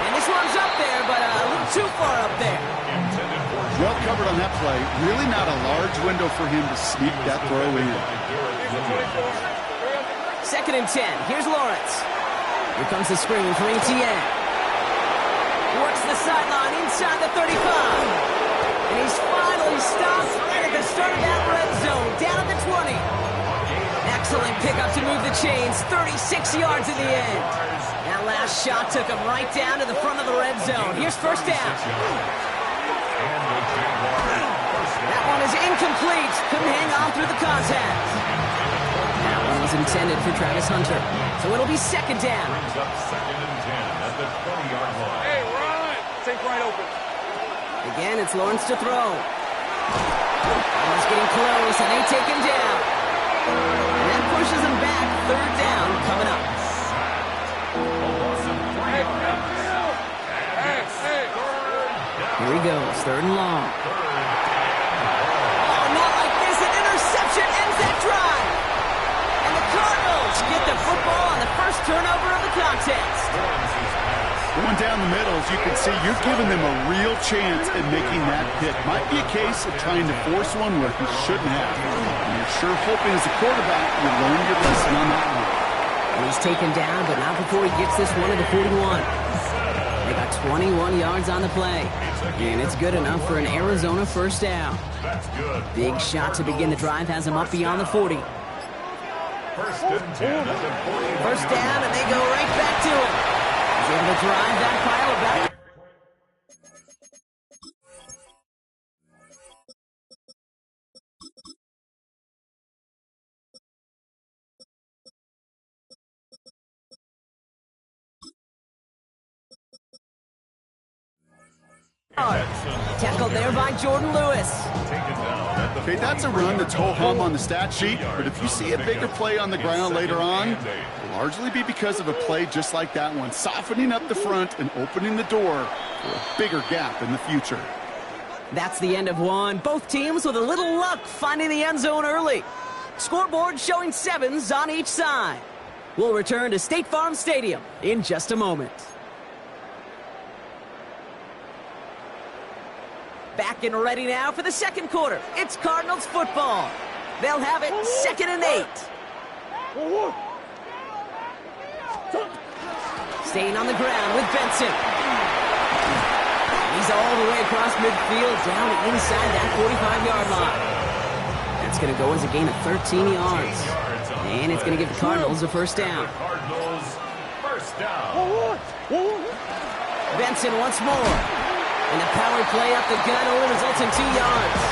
[SPEAKER 1] And this one's up there, but a little too far up there.
[SPEAKER 2] Well covered on that play. Really not a large window for him to sneak that throw in.
[SPEAKER 1] 2nd and 10. Here's Lawrence. Here comes the screen for ETN. Works the sideline inside the 35. And he's finally stopped right at the start of that red zone, down at the 20. Excellent pickup to move the chains, 36 yards in the end. That last shot took him right down to the front of the red zone. Here's 1st down. That one is incomplete. Couldn't hang on through the contact. That one was intended for Travis Hunter. So it'll be 2nd down.
[SPEAKER 3] Brings up 2nd and 10 at the 20-yard line.
[SPEAKER 4] Hey, run. Safe right open.
[SPEAKER 1] Again, it's Lawrence to throw. Almost getting close, and they take him down. And that pushes him back. 3rd down coming up. Here he goes, 3rd and long. Oh, not like this. An interception ends that drive. And the Cardinals get the football on the first turnover of the contest.
[SPEAKER 2] Going down the middle, as you can see, you're giving them a real chance at making that pick. Might be a case of trying to force one where he shouldn't have. And you're sure hoping as a quarterback you learn your lesson on that one.
[SPEAKER 1] And he's taken down, but not before he gets this one to the 41. They got 21 yards on the play. And it's good enough for an Arizona 1st down. Big shot to begin the drive has him up beyond the 40.
[SPEAKER 3] 1st and 10 at the 40.
[SPEAKER 1] 1st down, and they go right back to him. He's able to drive that pile back. Tackled there by Jordan Lewis.
[SPEAKER 2] Okay, that's a run that's ho-hum on the stat sheet, but if you see a bigger play on the ground later on, it'll largely be because of a play just like that one, softening up the front and opening the door for a bigger gap in the future.
[SPEAKER 1] That's the end of one. Both teams with a little luck finding the end zone early. Scoreboard showing 7s on each side. We'll return to State Farm Stadium in just a moment. Back and ready now for the second quarter. It's Cardinals football. They'll have it 2nd and 8. Staying on the ground with Benson. He's all the way across midfield, down inside that 45-yard line. That's going to go as a gain of 13 yards. And it's going to give the Cardinals a first down. Benson once more. And the power play up the gut only results in 2 yards.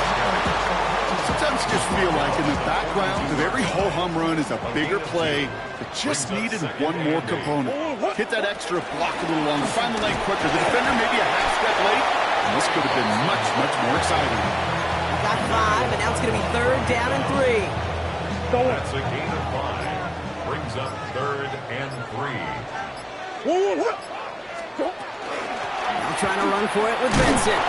[SPEAKER 2] Sometimes you just feel like in the background of every ho-hum run is a bigger play that just needed one more component. Hit that extra block a little longer, find the lane quicker. The defender maybe a half step late, and this could have been much, much more exciting.
[SPEAKER 1] Got 5, and now it's going to be 3rd down and 3.
[SPEAKER 3] That's a gain of 5. Brings up 3rd and 3.
[SPEAKER 1] Now trying to run for it with Benson.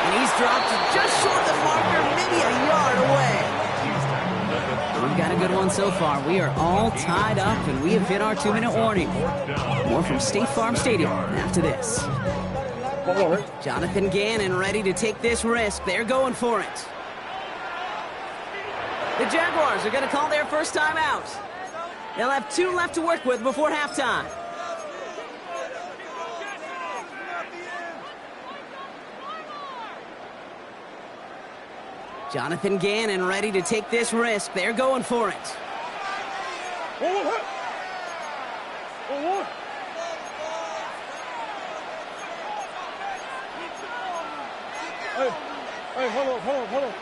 [SPEAKER 1] And he's dropped just short of the marker, maybe a yard away. We've got a good one so far. We are all tied up, and we have hit our 2-minute warning. More from State Farm Stadium after this. Jonathan Gannon ready to take this risk. They're going for it. The Jaguars are going to call their first time out. They'll have 2 left to work with before halftime. Jonathan Gannon ready to take this risk. They're going for it.
[SPEAKER 4] Hey, hold on.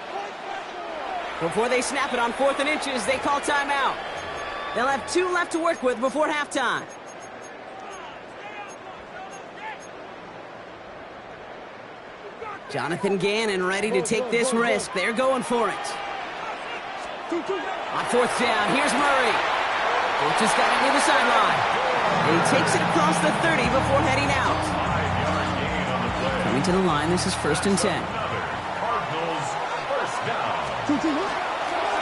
[SPEAKER 1] Before they snap it on 4th and inches, they call timeout. They'll have 2 left to work with before halftime. Jonathan Gannon ready to take this risk. They're going for it. On 4th down, here's Murray. Just got it near the sideline. And he takes it across the 30 before heading out. Coming to the line, this is 1st and 10.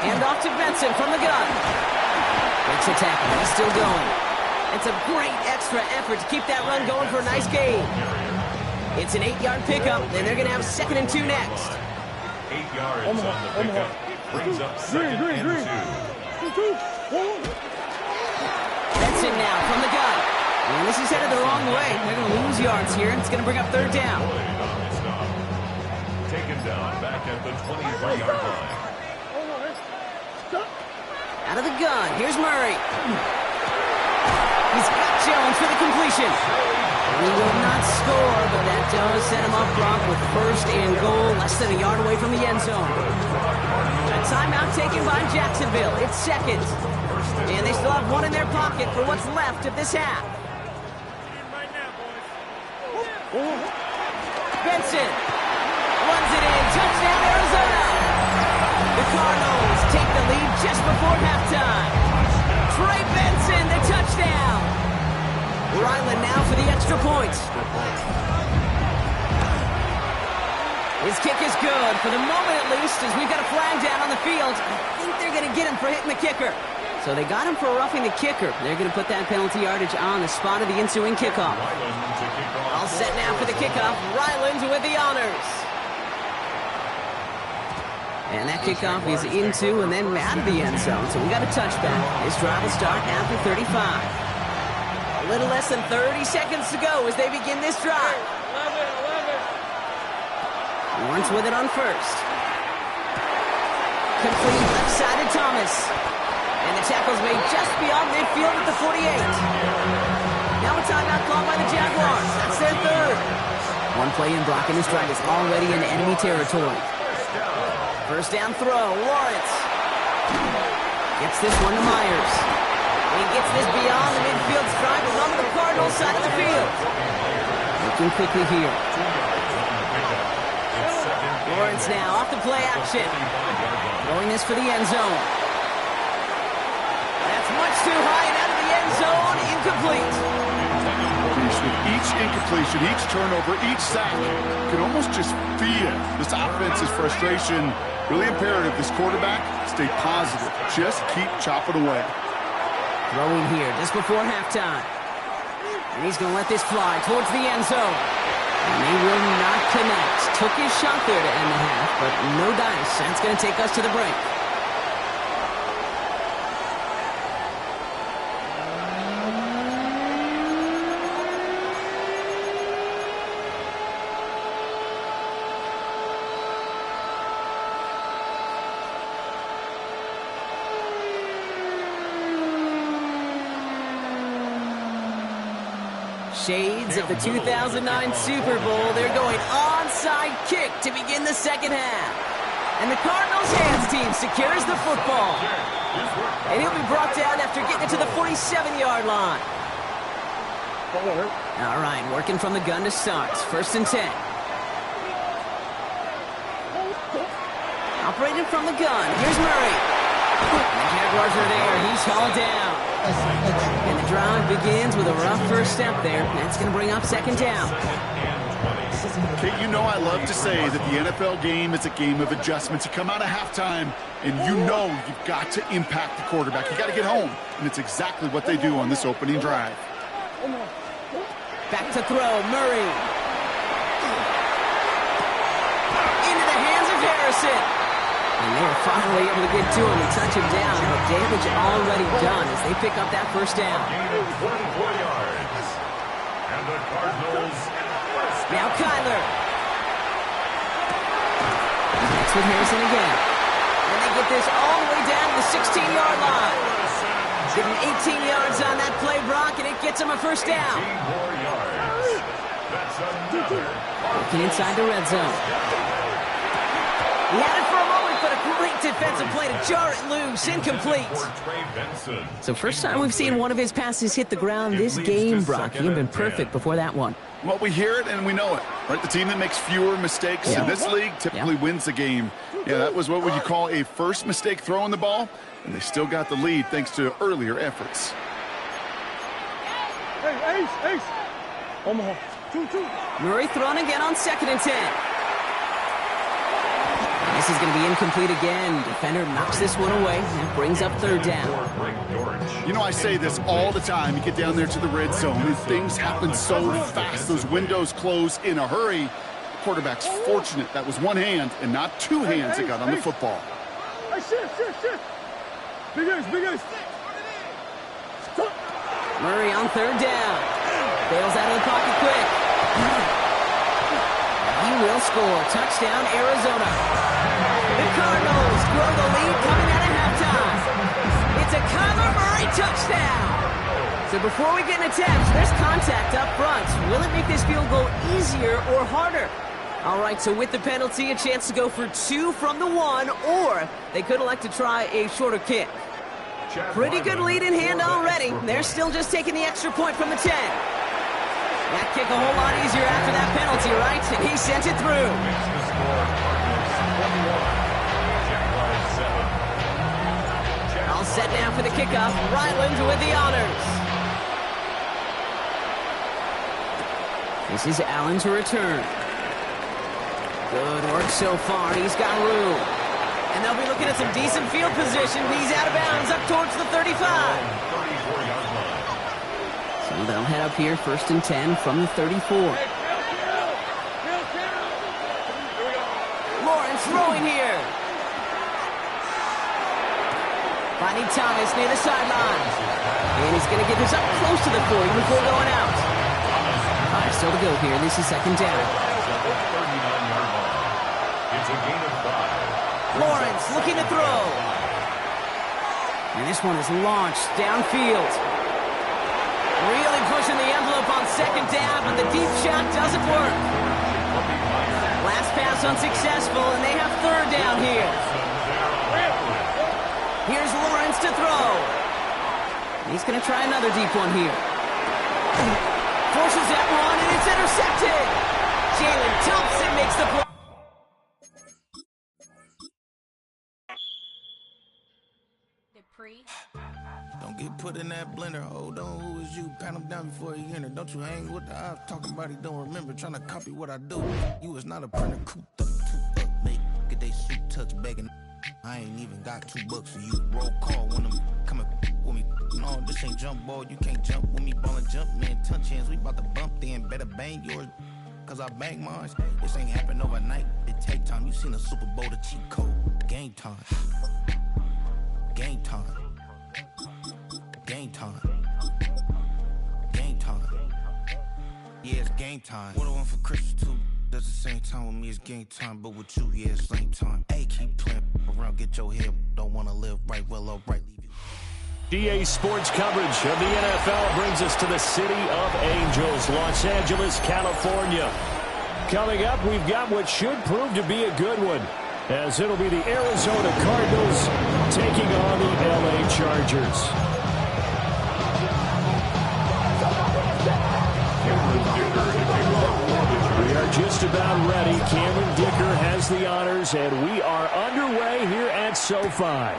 [SPEAKER 1] Hand off to Benson from the gun. Breaks a tackle, he's still going. It's a great extra effort to keep that run going for a nice gain. It's an 8-yard pickup, and they're going to have 2nd and 2 next.
[SPEAKER 3] 8 yards on the pickup. Brings up 2nd and 2.
[SPEAKER 1] Benson now from the gun. And this is headed the wrong way. They're going to lose yards here, and it's going to bring up 3rd down.
[SPEAKER 3] Taken down back at the 23-yard line.
[SPEAKER 1] Out of the gun, here's Murray. He's got Jones for the completion. He will not score, but that does set him up front with 1st and goal, less than a yard away from the end zone. A timeout taken by Jacksonville. It's 2nd. And they still have 1 in their pocket for what's left of this half. Benson runs it in. Touchdown, Arizona. The Cardinals take the lead just before halftime. Trey Benson, the touchdown. Ryland now for the extra point. His kick is good, for the moment at least, as we've got a flag down on the field. I think they're going to get him for hitting the kicker. So they got him for roughing the kicker. They're going to put that penalty yardage on the spot of the ensuing kickoff. All set now for the kickoff. Ryland with the honors. And that kickoff is into and then out of the end zone. So we got a touchback. This drive will start after 35. A little less than 30 seconds to go as they begin this drive. Lawrence with it on 1st. Complete left side to Thomas. And the tackle's made just beyond midfield at the 48. Now a timeout called by the Jaguars. That's their 3rd. One play in blocking this drive is already in enemy territory. 1st down throw, Lawrence. Gets this one to Myers. He gets this beyond the midfield stripe along the Cardinals side of the field. Looking quickly here. Lawrence now off the play action. Throwing this for the end zone. That's much too high and out of the end zone. Incomplete.
[SPEAKER 2] With each incompletion, each turnover, each sack, you can almost just feel this offense's frustration. Really imperative this quarterback stay positive. Just keep chopping away.
[SPEAKER 1] Throwing here just before halftime. And he's going to let this fly towards the end zone. And they will not connect. Took his shot there to end the half, but no dice. That's going to take us to the break. Shades of the 2009 Super Bowl. They're going onside kick to begin the second half. And the Cardinals hands team secures the football. And he'll be brought down after getting it to the 47-yard line. All right, working from the gun to start. 1st and 10. Operating from the gun. Here's Murray. And the Jaguars are there. He's hauled down. And the drive begins with a rough first step there. That's going to bring up 2nd down.
[SPEAKER 2] Kate, you know I love to say that the NFL game is a game of adjustments. You come out of halftime, and you know you've got to impact the quarterback. You got to get home, and it's exactly what they do on this opening drive.
[SPEAKER 1] Back to throw, Murray. Into the hands of Harrison. And they were finally able to get to him and touch him down, but damage already done as they pick up that 1st down.
[SPEAKER 3] Yards. And the Cardinals.
[SPEAKER 1] Now Kyler. Next with Harrison again. And they get this all the way down to the 16-yard line. Getting 18 yards on that play, Brock, and it gets him a 1st down.
[SPEAKER 3] 18 more yards. That's another.
[SPEAKER 1] Looking inside the red zone. He had it for a moment, but a great defensive play to jar it loose. Incomplete. So first time we've seen one of his passes hit the ground this game, Brock. He had been perfect before that one.
[SPEAKER 2] Well, we hear it and we know it, right? The team that makes fewer mistakes in this league typically wins the game. Yeah, that was what would you call a first mistake throwing the ball, and they still got the lead thanks to earlier efforts.
[SPEAKER 4] Hey, Ace. Omaha. 2-2.
[SPEAKER 1] Murray thrown again on 2nd and 10. This is going to be incomplete again. Defender knocks this one away. That brings up 3rd down.
[SPEAKER 2] You know, I say this all the time. You get down there to the red zone, and things happen so fast. Those windows close in a hurry. The quarterback's fortunate that was one hand and not two hands that got on the football.
[SPEAKER 4] Hey, shift. Big Ace.
[SPEAKER 1] Murray on 3rd down. Bails out of the pocket quick. He will score. Touchdown, Arizona. The Cardinals grow the lead coming out of halftime. It's a Kyler Murray touchdown. So before we get an attempt, there's contact up front. Will it make this field goal easier or harder? All right, so with the penalty, a chance to go for 2 from the 1, or they could elect to try a shorter kick. Pretty good lead in hand already. They're still just taking the extra point from the 10. That kick a whole lot easier after that penalty, right? And he sent it through. All set now for the kickoff. Ryland with the honors. This is Allen to return. Good work so far. He's got room. And they'll be looking at some decent field position. He's out of bounds up towards the 35. So they'll head up here, 1st and 10 from the 34. Lawrence throwing here. Finding Thomas near the sideline. And he's going to get this up close to the 40 before going out. 5 still to go here. This is 2nd down.
[SPEAKER 3] It's a gain of 5.
[SPEAKER 1] Lawrence looking to throw. And this one is launched downfield. Really pushing the envelope on 2nd down, but the deep shot doesn't work. Last pass unsuccessful, and they have 3rd down here. Here's Lawrence to throw. He's going to try another deep one here. Forces that one, and it's intercepted. Jalen Thompson makes the play.
[SPEAKER 5] get put in that blender. Hold on, who is you? Pat him down before he enter. Don't you hang with the ops talking about he don't remember. Trying to copy what I do. You is not a printer. Cooped up, toot up, make get they suit touch begging. I ain't even got $2 for you. Roll call when I'm coming with me. No, this ain't jump ball. You can't jump with me. Ball and jump, man. Touch hands. We about to bump then. Better bang yours. Cause I bang mine. This ain't happen overnight. It take time. You seen a Super Bowl, the cheat code. Game time. Game time. Game time. Game time. Yeah, it's game time. What I want for Christmas too. That's the same time with me, it's game time. But with you, yeah, it's same time. Hey, keep playing around, get your head. Don't wanna live right, well, all right, leave you.
[SPEAKER 7] GA Sports coverage of the NFL brings us to the city of Angels, Los Angeles, California. Coming up, we've got what should prove to be a good one, as it'll be the Arizona Cardinals taking on the LA Chargers. We are just about ready. Cameron Dicker has the honors, and we are underway here at SoFi.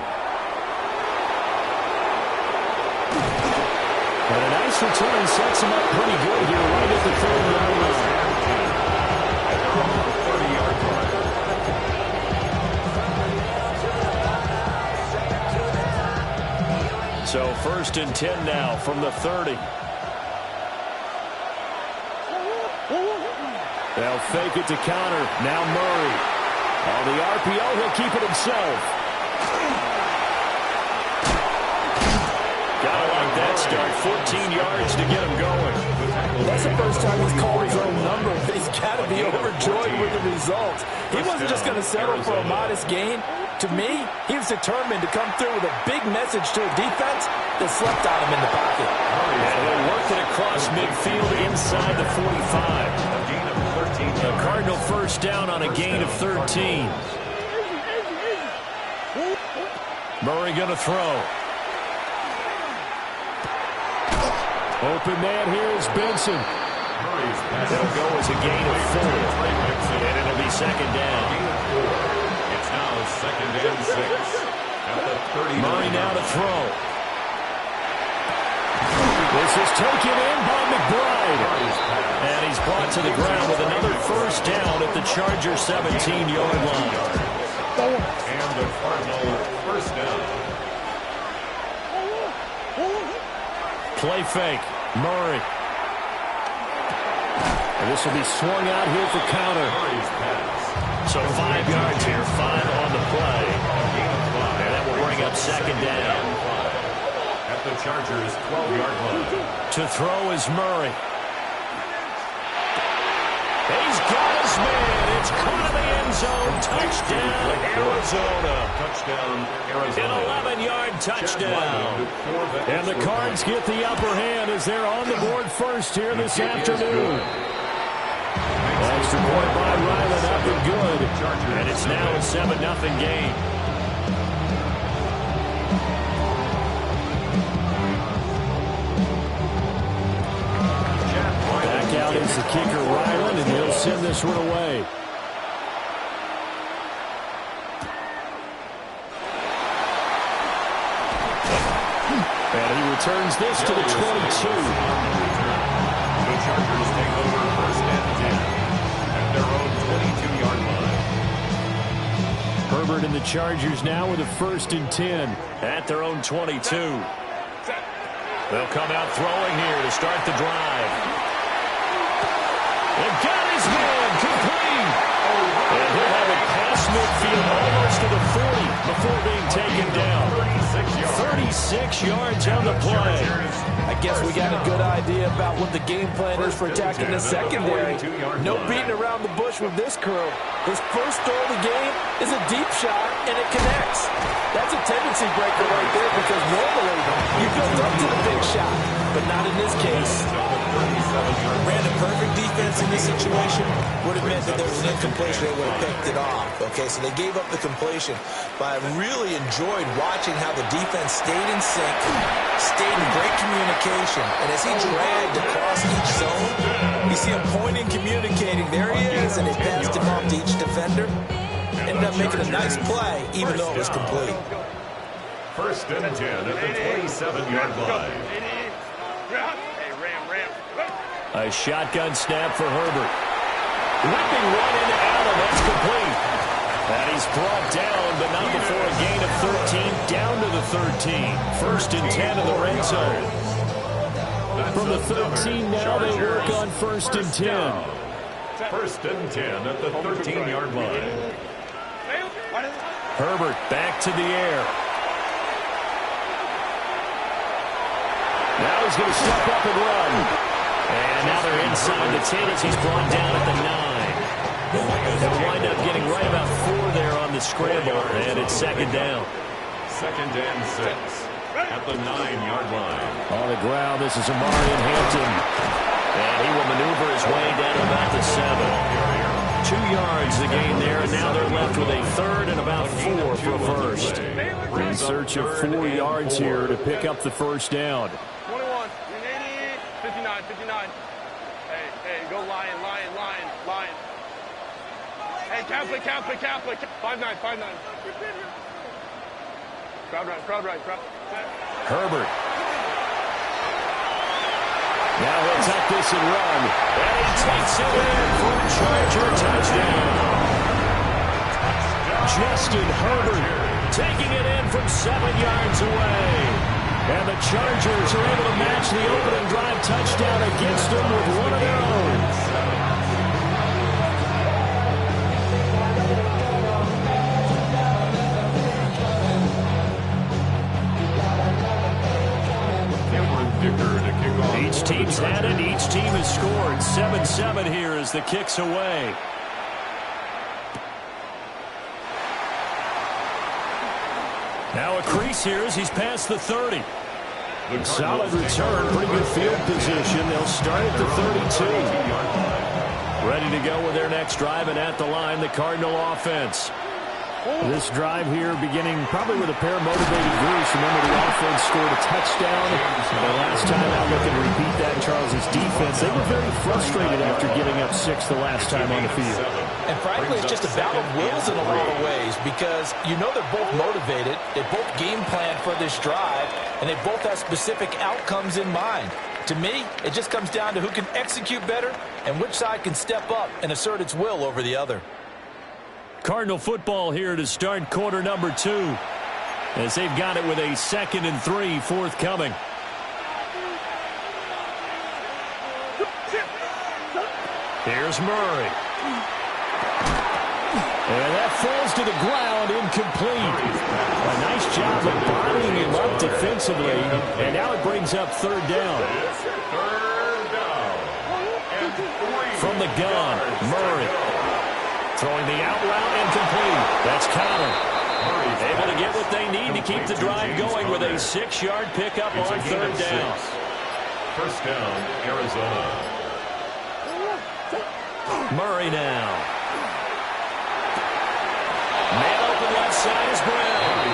[SPEAKER 7] And a nice return sets him up pretty good here right at the 30-yard line. So 1st and 10 now from the 30. They'll fake it to counter. Now Murray. On the RPO, he'll keep it himself. Gotta like that start. 14 yards to get him going.
[SPEAKER 8] That's the first time he's called his own number, but he's got to be overjoyed with the result. He wasn't just going to settle for a modest gain. To me, he was determined to come through with a big message to a defense that slept on him in the pocket.
[SPEAKER 7] And he'll work it across midfield inside the 45. The Cardinal first down on a gain of 13. Murray going to throw. Open man here is Benson. It'll go as a gain of 4. And it'll be second down.
[SPEAKER 3] It's now 2nd and 6 at the 30.
[SPEAKER 7] Murray now to throw. This is taken in by McBride. And he's brought to the ground with another first down at the Chargers' 17-yard line.
[SPEAKER 3] And the Cardinal first down.
[SPEAKER 7] Play fake. Murray. And this will be swung out here for counter. So 5 yards here, 5 on the play. And that will bring up second down.
[SPEAKER 3] At the Chargers' 12-yard line.
[SPEAKER 7] To throw is Murray. He's got his man. It's caught in the end zone. Touchdown, Arizona.
[SPEAKER 3] Touchdown, Arizona.
[SPEAKER 7] An 11-yard touchdown. And the Cards get the upper hand as they're on the board first here this afternoon. Extra point by Ryland up and good. And it's now a 7-0 game. Back out is the kicker, Ryland, and he'll send this one away. And he returns this to the 22.
[SPEAKER 3] The Chargers take over 1st and 10 at their own 22-yard line.
[SPEAKER 7] Herbert and the Chargers now with a 1st and 10 at their own 22. They'll come out throwing here to start the drive. And got his man complete. And he'll have it past midfield almost to the 40 before being taken down. 36 yards on the play.
[SPEAKER 8] I guess we got a good idea about what the game plan is for attacking the secondary. No beating around the bush with this crew. His first throw of the game is a deep shot, and it connects. That's a tendency breaker right there because normally you build up to the big shot, but not in this case.
[SPEAKER 9] Ran a perfect defense in this situation. Would have meant that there was an incompletion. They would have picked it off. Okay, so they gave up the completion. But I really enjoyed watching how the defense stayed in sync, stayed in great communication. And as he dragged across each zone, you see him pointing, communicating. There he is, and they passed him off to each defender. Ended up making a nice play, even though it was complete.
[SPEAKER 3] First and 10 at the 27-yard line.
[SPEAKER 7] A shotgun snap for Herbert. Whipping one into Allen. That's complete. And he's brought down, but not before a gain of 13, down to the 13. First and 10 in the red zone. From the 13 now, they work on first and 10.
[SPEAKER 3] First and 10 at the 13-yard line.
[SPEAKER 7] Herbert back to the air. Now he's going to step up and run. And now they're inside the 10 as he's brought down at the 9. They'll wind up getting right about 4 there on the scramble, and it's second down.
[SPEAKER 3] Second and 6 at the 9-yard line.
[SPEAKER 7] On the ground, this is Amari in Hampton. And he will maneuver his way down about the 7. 2 yards the gain there, and now they're left with a third and about 4 for a first. In search of 4 yards here to pick up the first down.
[SPEAKER 4] 21, 59, 59. Hey, go Lion. Hey, Catholic. 5'9". Crowd right.
[SPEAKER 7] Herbert. Now he'll tuck this and run. And he takes it in for a Charger touchdown. Justin Herbert taking it in from 7 yards away. And the Chargers are able to match the opening drive touchdown against them with one of their own. Each team's had it. Each team has scored. 7-7 here as the kick's away. Now a crease here as he's past the 30. Solid return. Pretty good field position. They'll start at the 32. Ready to go with their next drive, and at the line, the Cardinal offense. This drive here beginning probably with a pair of motivated groups. Remember, the offense scored a touchdown. The last time out, looking to repeat that, Charles' defense, they were very frustrated after giving up 6 the last time on the field.
[SPEAKER 9] And frankly, it's just a battle of wills in a lot of ways because you know they're both motivated. They both game plan for this drive, and they both have specific outcomes in mind. To me, it just comes down to who can execute better and which side can step up and assert its will over the other.
[SPEAKER 7] Cardinal football here to start quarter number 2 as they've got it with a 2nd and 3 forthcoming. Here's Murray. And that falls to the ground, incomplete. A nice job of bodying him up defensively, and now it brings up 3rd down. From the gun, Murray. Throwing the out route, incomplete. That's Connor. Able to get what they need to keep the drive going with a 6-yard pickup on 3rd down.
[SPEAKER 3] First down, Arizona.
[SPEAKER 7] Murray now. Man open left side is Brown.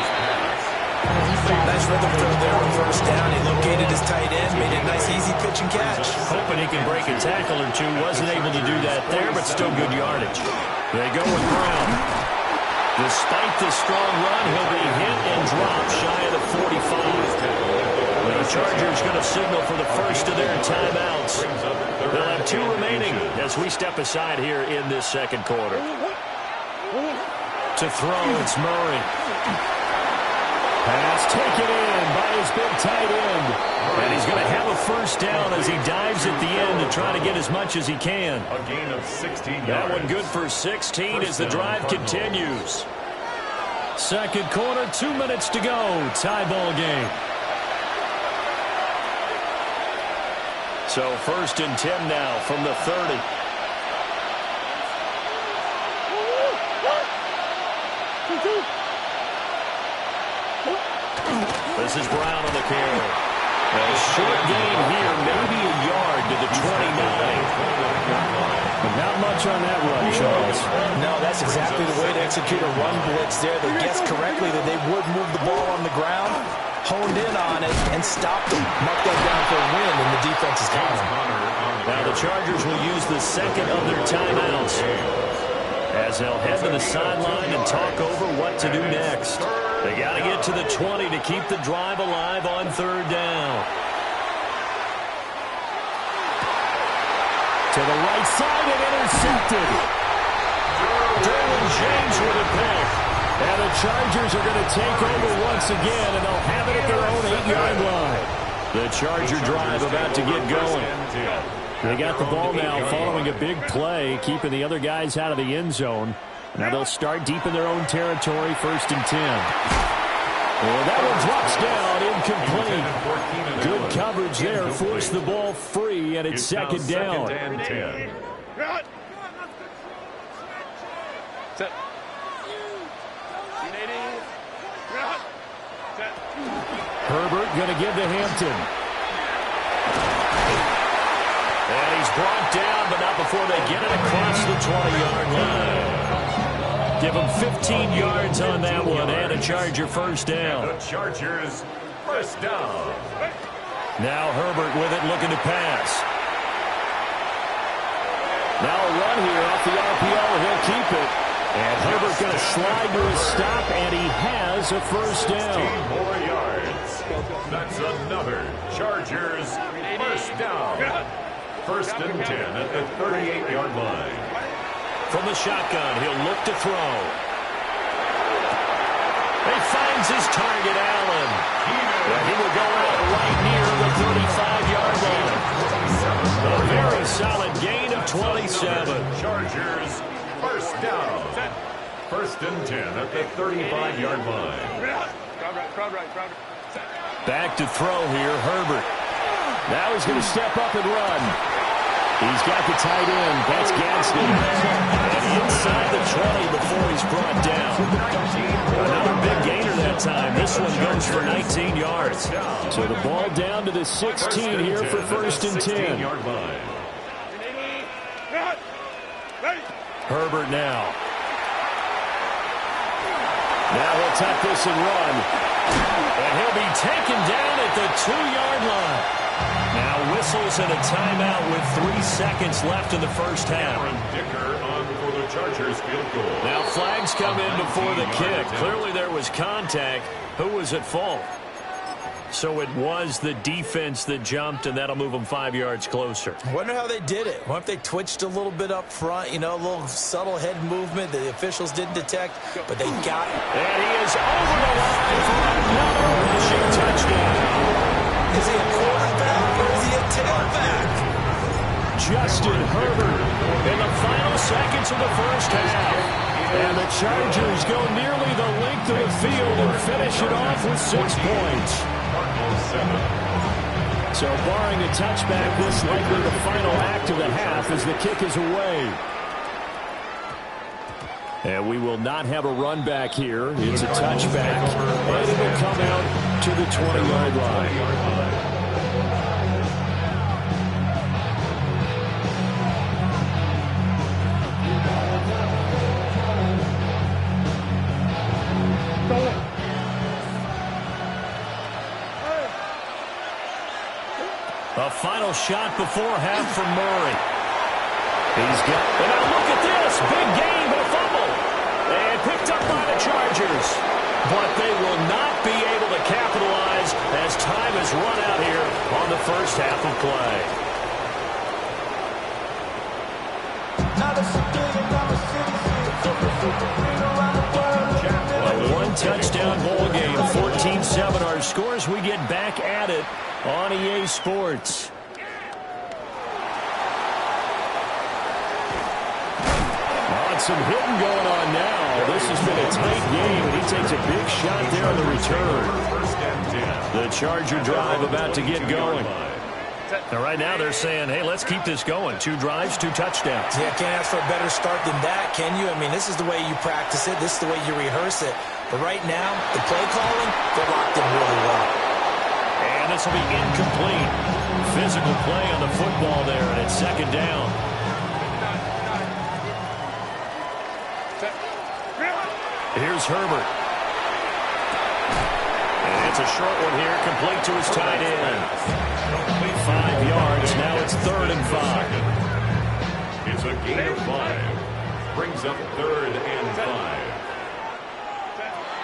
[SPEAKER 9] Nice rhythm throw there on first down. He located his tight end, made a nice easy pitch and catch.
[SPEAKER 7] Hoping he can break a tackle or two. Wasn't able to do that there, but still good yardage. They go with Brown. Despite the strong run, he'll be hit and dropped shy of the 45. The Chargers going to signal for the first of their timeouts. They'll have 2 remaining as we step aside here in this 2nd quarter. To throw, it's Murray. Pass taken in by his big tight end. And he's going to have a first down as he dives at the end to try to get as much as he can.
[SPEAKER 3] A gain of 16 yards.
[SPEAKER 7] That one good for 16 as the drive continues. 2nd quarter, 2 minutes to go. Tie ball game. So 1st and 10 now from the 30. This is Brown on the carry. A short gain here, maybe a yard to the 29. But not much on that run, Charles.
[SPEAKER 9] No, that's exactly the way to execute a run blitz there. They guessed correctly that they would move the ball on the ground, honed in on it, and stopped them. Marked that down for a win in the defense's column.
[SPEAKER 7] Now the Chargers will use the 2nd of their timeouts as they'll head to the sideline and talk over what to do next. They got to get to the 20 to keep the drive alive on third down. To the right side and intercepted. Derwin James with a pick. And the Chargers are going to take over once again, and they'll have it at their own 8-yard line. The Charger drive about to get going. They got the ball now following a big play, keeping the other guys out of the end zone. Now they'll start deep in their own territory, 1st and 10. And that one drops down, incomplete. Good coverage there, forced the ball free, and it's second down. Herbert going to give to Hampton. And he's brought down, but not before they get it across the 20-yard line. Give him 15 yards on that one, and a Charger first down.
[SPEAKER 3] The Chargers first down.
[SPEAKER 7] Now Herbert with it, looking to pass. Now a run here off the RPO, and he'll keep it. And Herbert going to slide to his stop, and he has a first down.
[SPEAKER 3] 15 more yards. That's another Chargers first down. 1st and 10 at the 38-yard line.
[SPEAKER 7] From the shotgun, he'll look to throw. He finds his target, Allen. And he will go out right near the 35-yard line. A very solid gain of 27.
[SPEAKER 3] Chargers first down. 1st and 10 at the 35-yard line.
[SPEAKER 7] Back to throw here, Herbert. Now he's going to step up and run. He's got the tight end. That's Gadsden. And inside the 20 before he's brought down. Another big gainer that time. This one goes for 19 yards. So the ball down to the 16 here for 1st and 10. Herbert now. Now he'll tuck this and run. And he'll be taken down at the 2-yard line. Now whistles and a timeout with 3 seconds left in the first half.
[SPEAKER 3] Dicker on for the Chargers field goal.
[SPEAKER 7] Now flags come in before the kick. Clearly there was contact. Who was at fault? So it was the defense that jumped, and that'll move them 5 yards closer.
[SPEAKER 9] I wonder how they did it. What if they twitched a little bit up front, you know, a little subtle head movement that the officials didn't detect, but they got it.
[SPEAKER 7] And he is over the line for another rushing touchdown.
[SPEAKER 9] Is he a quarterback or is he a tailback?
[SPEAKER 7] Justin Herbert in the final seconds of the first half. And the Chargers go nearly the length of the field and finish it off with 6 points. So barring a touchback, this likely the final act of the half as the kick is away. And we will not have a run back here. It's a touchback. And it will come out to the 20-yard line. A final shot before half from Murray. He's got, and now look at this, big game and a fumble. And picked up by the Chargers. But they will not be able to capitalize as time has run out here on the first half of play. A one-touchdown ball game, 14-7 our scores. We get back at it on EA Sports. Some hitting going on now. This has been a tight game, and he takes a big shot there on the return. The Charger drive about to get going. Now, right now they're saying, hey, let's keep this going. 2 drives, 2 touchdowns.
[SPEAKER 9] Yeah, can't ask for a better start than that, can you? I mean, this is the way you practice it. This is the way you rehearse it. But right now, the play calling, they're locked in really well.
[SPEAKER 7] And this will be incomplete. Physical play on the football there, and it's second down. Here's Herbert. And it's a short one here, complete to his tight end. 5 yards, now it's 3rd and 5.
[SPEAKER 3] It's a gain of 5. Brings up 3rd and 5.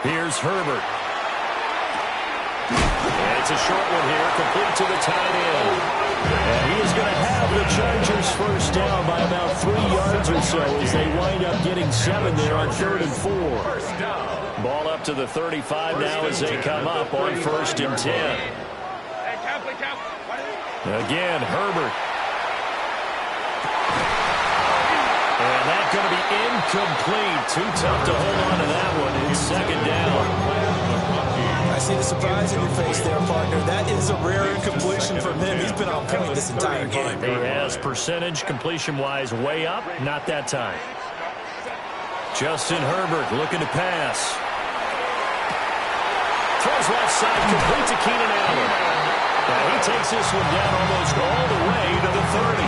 [SPEAKER 7] Here's Herbert. And it's a short one here, complete to the tight end. And he is going to have the Chargers first down by about 3 yards or so as they wind up getting 7 there on 3rd and 4. Ball up to the 35 now as they come up on 1st and 10. Again, Herbert. And that's going to be incomplete. Too tough to hold on to that one. It's 2nd down.
[SPEAKER 9] I see the surprise in your face there, partner. That is a rare incompletion from him. He's been on point this entire game.
[SPEAKER 7] He has percentage completion-wise way up. Not that time. Justin Herbert looking to pass. Throws left side, complete to Keenan Allen. He takes this one down almost all the way to the 30.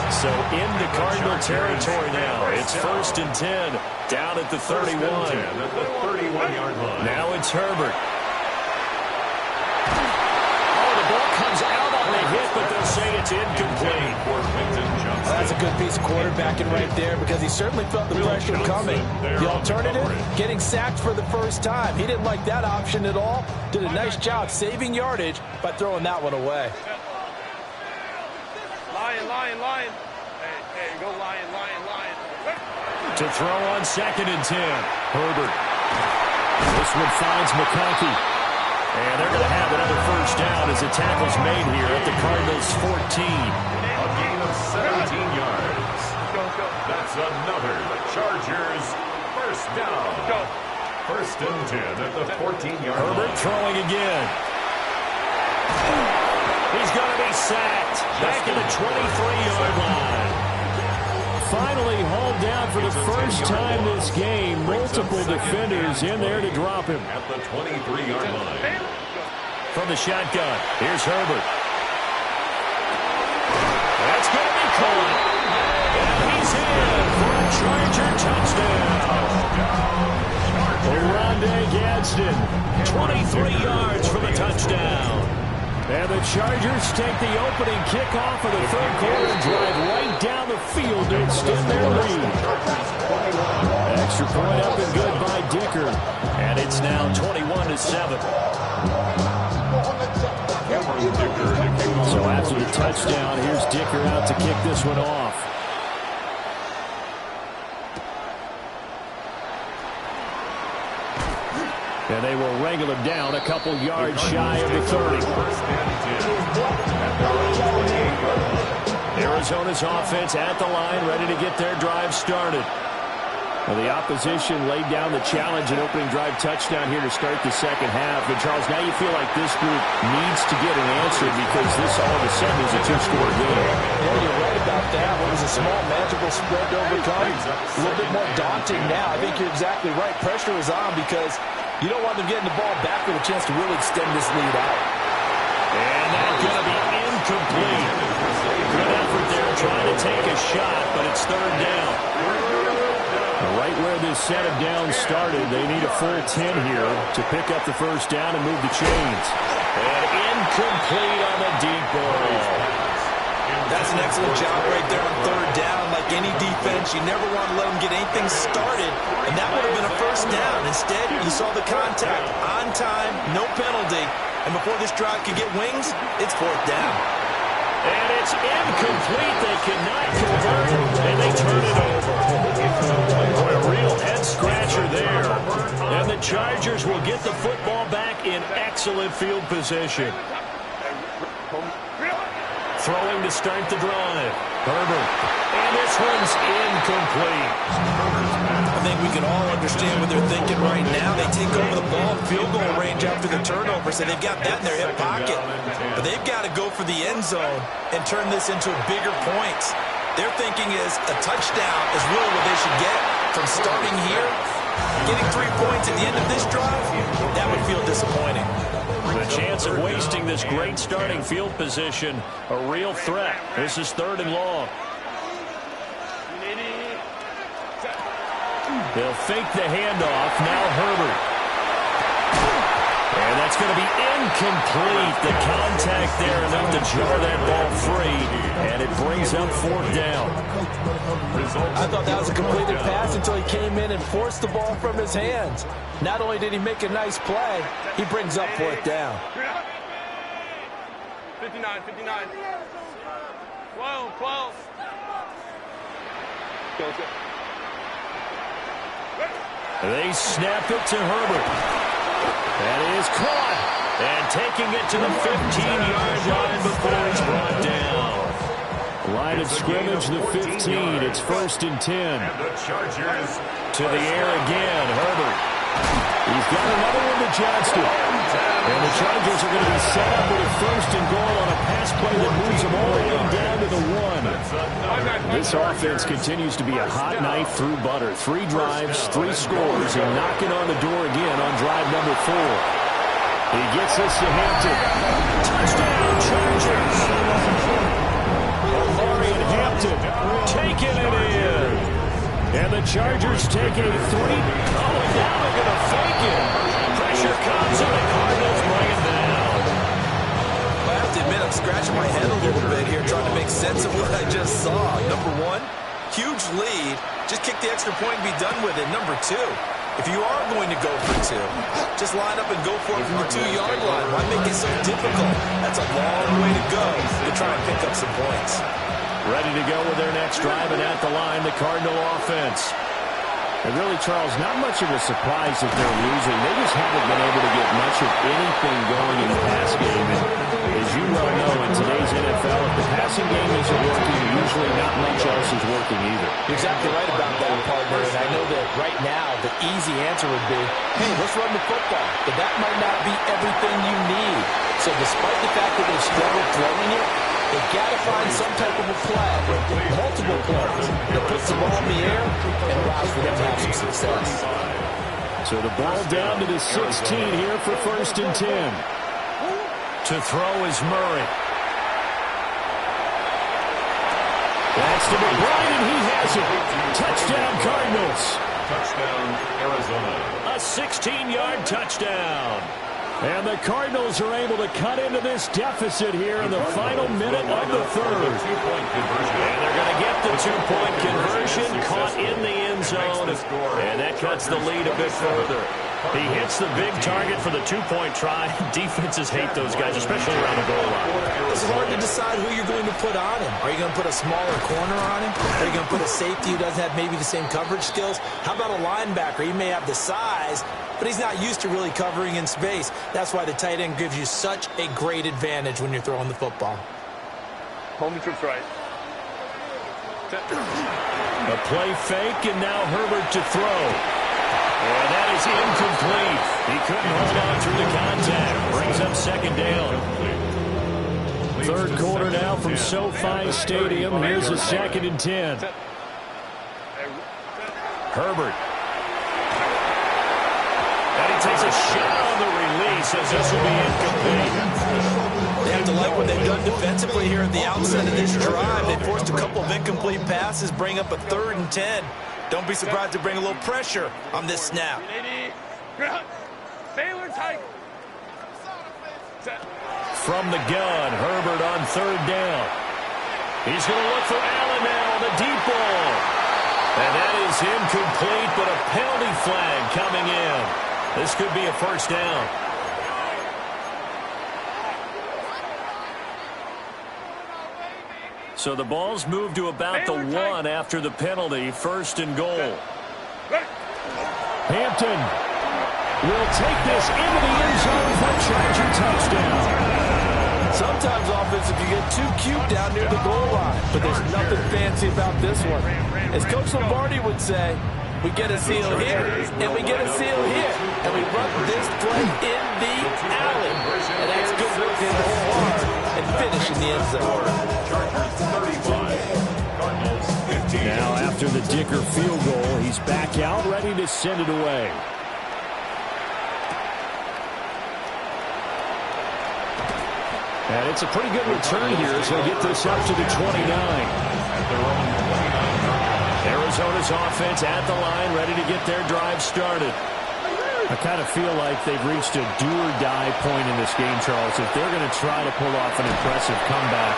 [SPEAKER 7] So into Cardinal territory now. It's 1st and 10, down at the 31. Now it's Herbert. Oh, the ball comes out on the hit, but they'll say it's incomplete.
[SPEAKER 8] That's a good piece of quarterbacking right there because he certainly felt the pressure coming. The alternative, getting sacked for the first time. He didn't like that option at all. Did a nice job saving yardage by throwing that one away.
[SPEAKER 4] Lion. Hey, go Lion.
[SPEAKER 7] To throw on 2nd and 10. Herbert. This one finds McConkey. And they're going to have another first down as a tackle's made here at the Cardinals' 14.
[SPEAKER 3] A gain of 17 yards. That's another Chargers first down. 1st and 10 at the 14-yard line.
[SPEAKER 7] Herbert throwing again. He's going to be sacked. Back at the 23-yard line. Finally hauled down for the first time this game. Multiple defenders in there to drop him.
[SPEAKER 3] At the 23-yard line.
[SPEAKER 7] From the shotgun, here's Herbert. That's going to be caught. And he's in for a Charger touchdown. Rondé Gadsden, 23 yards from a touchdown. And the Chargers take the opening kickoff of the 3rd quarter and drive right down the field to extend their lead. Extra point up and good by Dicker. And it's now 21-7. So after the touchdown, here's Dicker out to kick this one off. And they will wrangle him down a couple yards shy of the 30. Arizona's offense at the line, ready to get their drive started. Well, the opposition laid down the challenge, an opening drive touchdown here to start the 2nd half. But, Charles, now you feel like this group needs to get an answer because this all of a sudden is a 2-score game.
[SPEAKER 8] Yeah, you're right about that. What was a small, magical spread to overcome? A little bit more daunting now. I think you're exactly right. Pressure is on because you don't want them getting the ball back with a chance to really extend this lead out.
[SPEAKER 7] And that's going to be incomplete. Good effort there trying to take a shot, but it's 3rd down. Right where this set of downs started, they need a full 10 here to pick up the first down and move the chains. And incomplete on the deep ball.
[SPEAKER 9] That's an excellent job right there on 3rd down. Like any defense, you never want to let them get anything started, and that would have been a first down. Instead, you saw the contact on time, no penalty, and before this drive can get wings, it's 4th down.
[SPEAKER 7] And it's incomplete. They cannot convert, and they turn it over. Boy, a real head-scratcher there. And the Chargers will get the football back in excellent field position. Throwing to start the drive. Herbert. And this one's incomplete.
[SPEAKER 9] I think we can all understand what they're thinking right now. They take over the ball in field goal range after the turnover, so they've got that in their hip pocket. But they've got to go for the end zone and turn this into bigger points. Their thinking is a touchdown is really what they should get from starting here. Getting 3 points at the end of this drive, that would feel disappointing.
[SPEAKER 7] The chance of wasting this great starting field position, a real threat. This is 3rd and long. They'll fake the handoff. Now Herbert. And that's going to be incomplete. The contact there enough to jar that ball free, and it brings up fourth down.
[SPEAKER 8] I thought that was a completed pass until he came in and forced the ball from his hands. Not only did he make a nice play, he brings up fourth down.
[SPEAKER 4] 59, 59. 12.
[SPEAKER 7] They snap it to Herbert. That is caught. And taking it to the 15-yard line before it's brought down. Line of scrimmage, the 15. It's 1st and 10.
[SPEAKER 3] And the Chargers
[SPEAKER 7] to the air again. Herbert. He's got another one to Johnston. And the Chargers are going to be set up with a 1st and goal on a pass play that moves them all the way down to the 1. This offense continues to be a hot knife through butter. 3 drives, 3 scores, and knocking on the door again on drive number 4. He gets this to Hampton. Touchdown, Chargers. Omarion Hampton taking it in. And the Chargers take a 3. Oh, and now they're going to fake it. Pressure comes, and the Cardinals bring it down.
[SPEAKER 9] I have to admit, I'm scratching my head a little bit here, trying to make sense of what I just saw. Number 1, huge lead. Just kick the extra point and be done with it. Number 2, if you are going to go for 2, just line up and go for it from the 2-yard line. Why make it so difficult? That's a long way to go to try and pick up some points.
[SPEAKER 7] Ready to go with their next drive, and at the line, the Cardinal offense. And really, Charles, not much of a surprise that they're losing. They just haven't been able to get much of anything going in the pass game. And as you well know, in today's NFL, if the passing game isn't working, usually not much else is working either.
[SPEAKER 8] You're exactly right about that, partner. And I know that right now, the easy answer would be, hey, let's run the football. But that might not be everything you need. So despite the fact that they've struggled throwing it, they've got to find some type of a play, multiple plays, that puts the ball in the air and allows for them to have some success.
[SPEAKER 7] So the ball down to the 16 here for 1st and 10. To throw is Murray. That's to McBride, and he has it. Touchdown, Cardinals.
[SPEAKER 3] touchdown, Arizona.
[SPEAKER 7] A 16-yard touchdown. And the Cardinals are able to cut into this deficit here in the final minute of the third. And they're going to get the two-point conversion, caught in the end zone, and that cuts the lead a bit further. He hits the big target for the two-point try. Defenses hate those guys, especially around the goal line.
[SPEAKER 9] It's hard to decide who you're going to put on him. Are you going to put a smaller corner on him? Are you going to put a safety who doesn't have maybe the same coverage skills? How about a linebacker? He may have the size, but he's not used to really covering in space. That's why the tight end gives you such a great advantage when you're throwing the football.
[SPEAKER 4] Home troops right.
[SPEAKER 7] A play fake, and now Herbert to throw. And that is incomplete. He couldn't hold on through the contact. Brings up second down. Third quarter now from SoFi Stadium. Here's a 2nd and 10. Herbert. And he takes a shot on the release as this will be incomplete.
[SPEAKER 9] They have to like what they've done defensively here at the outset of this drive. They forced a couple of incomplete passes, bring up a 3rd and 10. Don't be surprised to bring a little pressure on this snap.
[SPEAKER 7] From the gun, Herbert on 3rd down. He's going to look for Allen now on the deep ball. And that is incomplete, but a penalty flag coming in. This could be a first down. So the ball's moved to about the 1 after the penalty. 1st and goal. Hampton will take this into the end zone for a Charger touchdown.
[SPEAKER 8] Sometimes offensive, you get too cute down near the goal line, but there's nothing fancy about this one. As Coach Lombardi would say, we get a seal here, and we get a seal here, and we run this play in the alley. And that's good work in the hard and finish in the end zone.
[SPEAKER 7] Now after the Dicker field goal, he's back out, ready to send it away. And it's a pretty good return here as they get this up to the 29. Arizona's offense at the line, ready to get their drive started. I kind of feel like they've reached a do-or-die point in this game, Charles. If they're going to try to pull off an impressive comeback,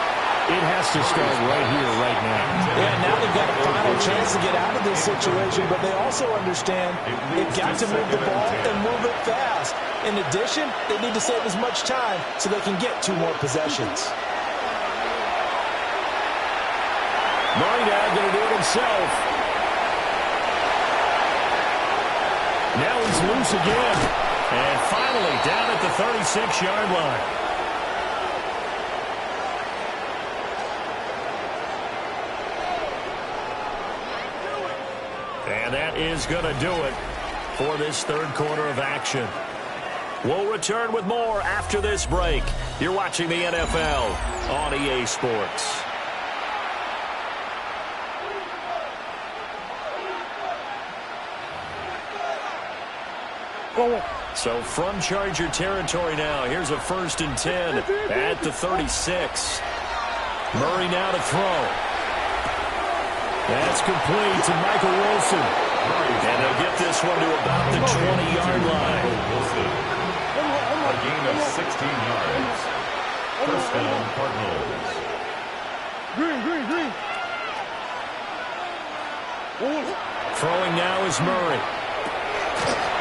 [SPEAKER 7] it has to start right here, right now.
[SPEAKER 8] Yeah, now they've got a final chance to get out of this situation, but they also understand they've got to move the ball and move it fast. In addition, they need to save as much time so they can get 2 more possessions.
[SPEAKER 7] Murray now going to do it himself. Now he's loose again. And finally down at the 36-yard line. And that is going to do it for this third quarter of action. We'll return with more after this break. You're watching the NFL on EA Sports. So from Charger territory now, here's a 1st and 10 at the 36. Murray now to throw. That's complete to Michael Wilson. And they'll get this one to about the 20-yard line.
[SPEAKER 3] A gain of 16 yards. First down, Cardinals.
[SPEAKER 4] Green.
[SPEAKER 7] Throwing now is Murray.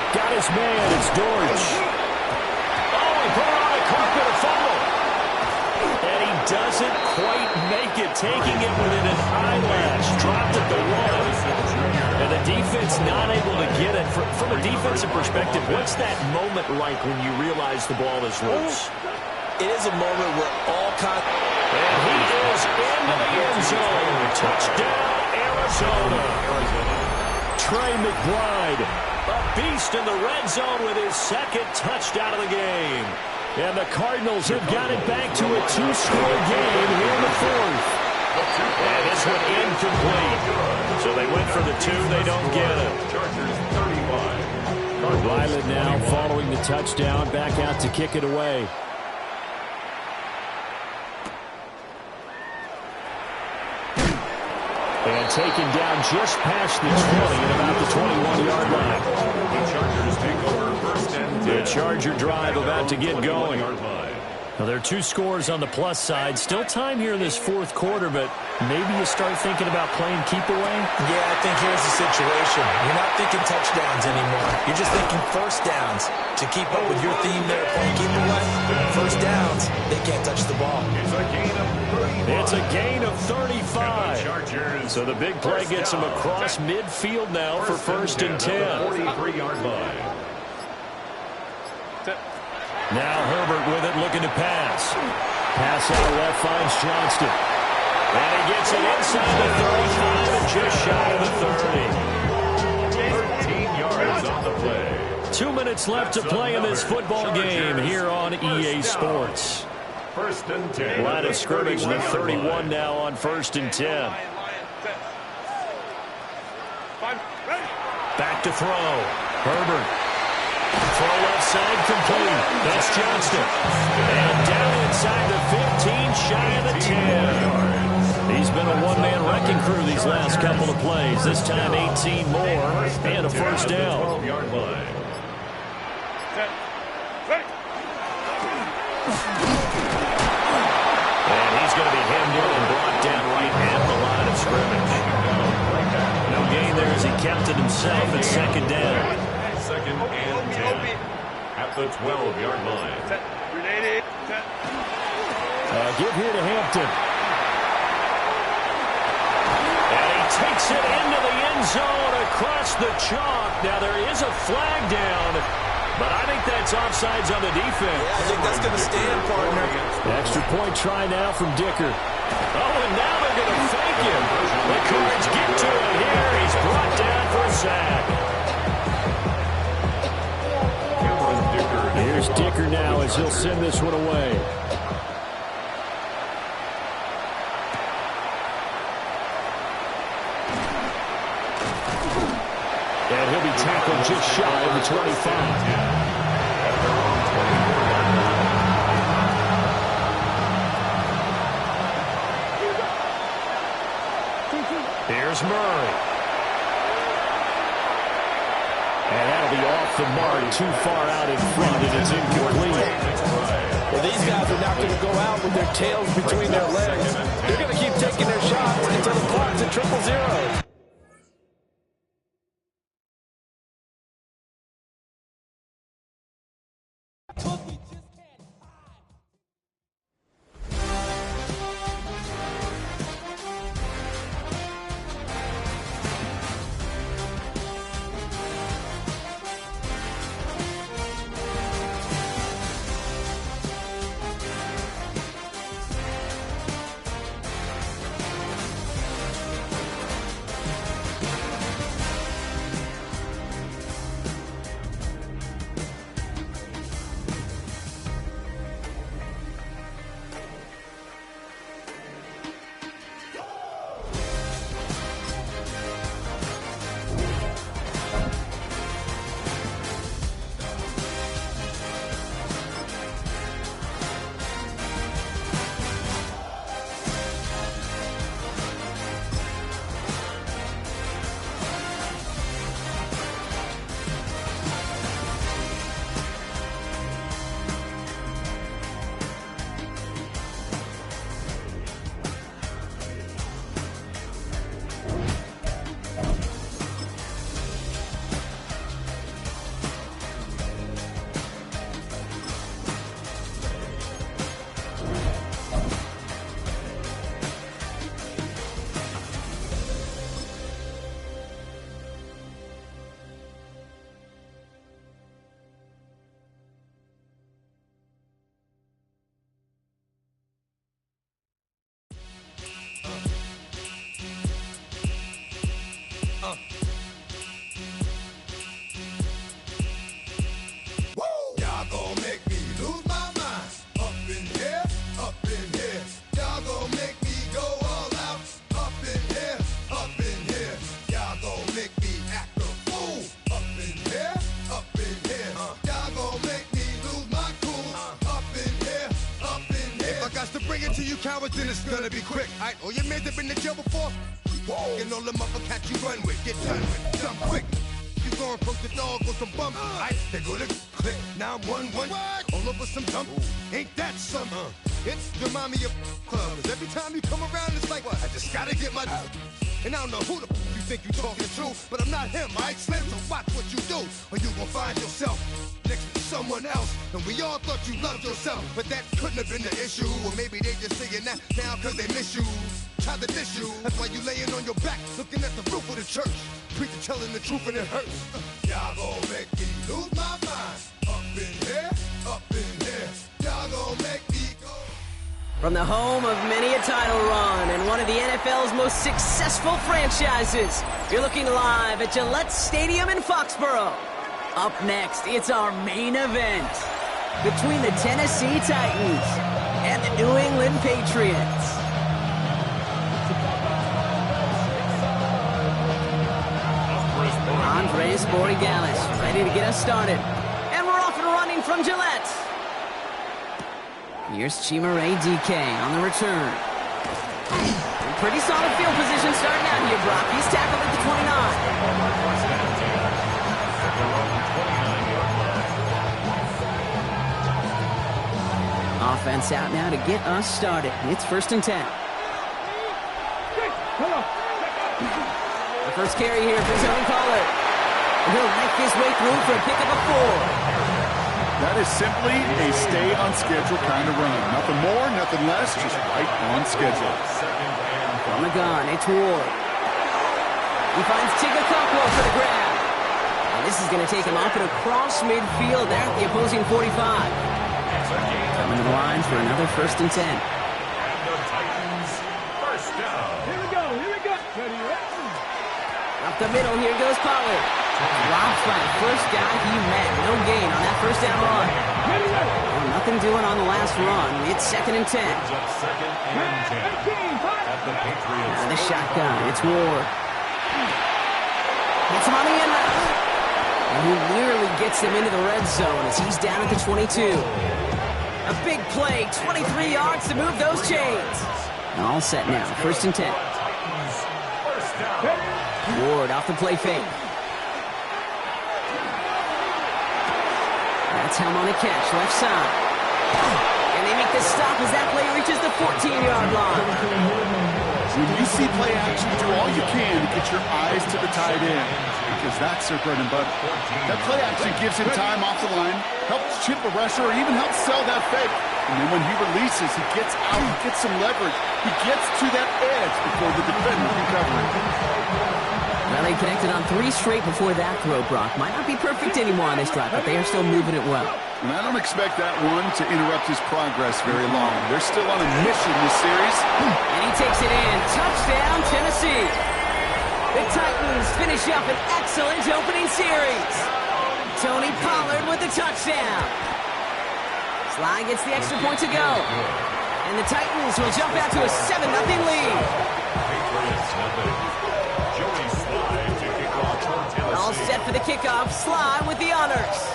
[SPEAKER 7] Got his man, it's Dortch. Oh, he put it on a carpet, a fumble. And he doesn't quite make it, taking it within an eyelash. Dropped at the 1. And the defense not able to get it. From a defensive perspective, what's that moment like when you realize the ball is loose?
[SPEAKER 8] It is a moment where all kinds...
[SPEAKER 7] And he is into the end zone. Touchdown, Arizona. Trey McBride, a beast in the red zone with his 2nd touchdown of the game. And the Cardinals have got it back to a 2-score game here in the 4th. And this one incomplete. So they went for the 2, they don't get it.
[SPEAKER 3] Chargers 35.
[SPEAKER 7] Ryland now following the touchdown, back out to kick it away. And taken down just past the 20 at about the 21-yard line.
[SPEAKER 3] The Chargers take over 1st and 10.
[SPEAKER 7] The Charger drive about to get going. Now, there are 2 scores on the plus side. Still time here in this 4th quarter, but maybe you start thinking about playing keep away?
[SPEAKER 9] Yeah, I think here's the situation. You're not thinking touchdowns anymore. You're just thinking 1st downs. To keep up with your theme there, playing keep away, 1st downs, they can't touch the ball.
[SPEAKER 3] It's a gain of 35.
[SPEAKER 7] It's a gain of 35. So the big play gets him across midfield now for 1st and 10.
[SPEAKER 3] 43-yard line.
[SPEAKER 7] Now Herbert with it, looking to pass. Pass out left, finds Johnston. And he gets it inside the 35 and just shy of the 30.
[SPEAKER 3] 13 yards on the play.
[SPEAKER 7] 2 minutes left to play in this football game here on EA Sports.
[SPEAKER 3] 1st and 10.
[SPEAKER 7] Line of scrimmage, the 31 now on 1st and 10. Back to throw. Herbert. Throw left side complete. That's Johnston. And down inside the 15, shy of the 10. He's been a one-man wrecking crew these last couple of plays. This time 18 more and a 1st down.
[SPEAKER 3] 12-yard line.
[SPEAKER 7] And he's going to be hemmed in and brought down right at the line of scrimmage. No gain there as he kept it himself at 2nd down.
[SPEAKER 3] 2nd and 10 at the 12-yard line.
[SPEAKER 7] Give here to Hampton. And he takes it into the end zone across the chalk. Now there is a flag down, but I think that's offsides on the defense.
[SPEAKER 9] Yeah, I think that's going to stand, partner.
[SPEAKER 7] Extra point try now from Dicker. Oh, and now they're going to fake him. The Cards get to it here. He's brought down for a sack. Here's Dicker now as he'll send this one away. And he'll be tackled just shy of the 25. Here's Murray. And that'll be off the mark too far out in front, and it's incomplete.
[SPEAKER 8] Well, these guys are not going to go out with their tails between their legs. They're going to keep taking their shots until the clock's at 0-0.
[SPEAKER 10] Cowards, then it's gonna be quick. Alright, all your men have been to jail before. And all the motherfuckers you run with, get done with, done quick. You go and approach the dog with some bump. Alright, they go to click 911. All over some dump. Ain't that something? It's remind me of clubs. Every time you come around, it's like, I just gotta get my. And I don't know who the you think you talking to, but I'm not him, alright, Slim? So watch what you do, or you gon' find yourself next to someone else. And we all thought you loved yourself, but that couldn't have been the issue. Or maybe they just saying that now cause they miss you. Try to diss you, that's why you laying on your back, looking at the roof of the church. Preacher telling the truth and it hurts. Y'all gon' make me lose my mind. Up in here, up in here. Y'all gon' make me go.
[SPEAKER 1] From the home of many a title run and one of the NFL's most successful franchises, you're looking live at Gillette Stadium in Foxborough. Up next, it's our main event between the Tennessee Titans and the New England Patriots. Andres Borregales ready to get us started. And we're off and running from Gillette. Here's Chimere DK on the return. Pretty solid field position starting out here, Brock. He's tackled at the 29. Offense out now to get us started. It's 1st and 10. The first carry here for Tony Pollard. He'll make his way through for a pickup of 4.
[SPEAKER 2] That is simply a stay-on-schedule kind of run. Nothing more, nothing less, just right on schedule.
[SPEAKER 1] From the gun, it's Ward. He finds Tigakakwa for the grab. And this is going to take him up and across midfield there at the opposing 45. Coming to the line for another 1st and 10.
[SPEAKER 3] And the Titans, first down.
[SPEAKER 11] Here we go.
[SPEAKER 1] Up the middle, here goes Pollard. Drops by the first guy he met. No gain on that 1st down run. And nothing doing on the last run. It's 2nd and 10.
[SPEAKER 3] Just 2nd and 10 at the Patriots.
[SPEAKER 1] And the shotgun, it's Ward. Hits him on the end route. And he nearly gets him into the red zone as he's down at the 22. A big play, 23 yards to move those chains. And all set now, 1st and 10. Ward off the play fake. That's Helm on a catch, left side. And they make the stop as that play reaches the 14-yard line.
[SPEAKER 2] When you see play action, do all you can to get your eyes to the tight end, because that's their bread and butter. That play action gives him time off the line, helps chip a rusher, or even helps sell that fake. And then when he releases, he gets out, he gets some leverage. He gets to that edge before the defender can cover it.
[SPEAKER 1] Well, they connected on 3 straight before that throw, Brock. Might not be perfect anymore on this drive, but they are still moving it well.
[SPEAKER 2] And I don't expect that one to interrupt his progress very long. They're still on a mission this series.
[SPEAKER 1] And he takes it in. Touchdown, Tennessee. The Titans finish up an excellent opening series. Tony Pollard with the touchdown. Sly gets the extra point to go. And the Titans will jump out to a 7-0 lead. All set for the kickoff. Sly with the honors.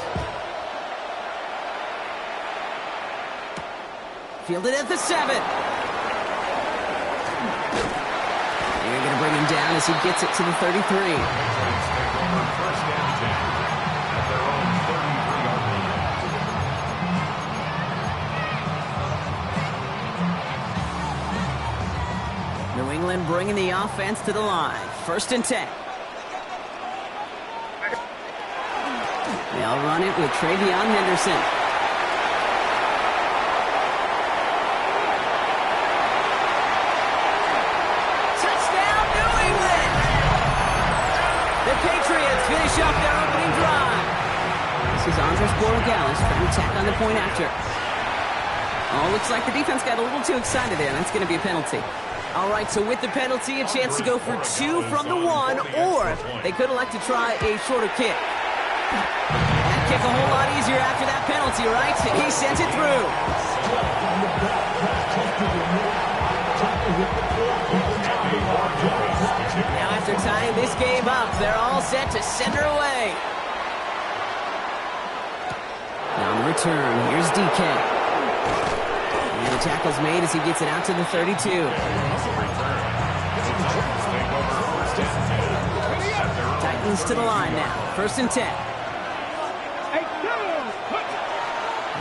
[SPEAKER 1] Fielded at the 7. They're going to bring him down as he gets it to the 33. New England bringing the offense to the line. 1st and 10. They'll run it with Travion Henderson. Touchdown, New England! The Patriots finish off their opening drive. This is Andres Borregales trying to tack on the point after. Oh, looks like the defense got a little too excited there. That's going to be a penalty. All right, so with the penalty, a chance to go for 2 from the 1, or they could elect to try a shorter kick. That kick a whole lot easier after that penalty, right? He sends it through. Now after tying this game up, they're all set to send her away. Now on the return, here's DK. And the tackle's made as he gets it out to the 32. Titans to the line now. 1st and 10.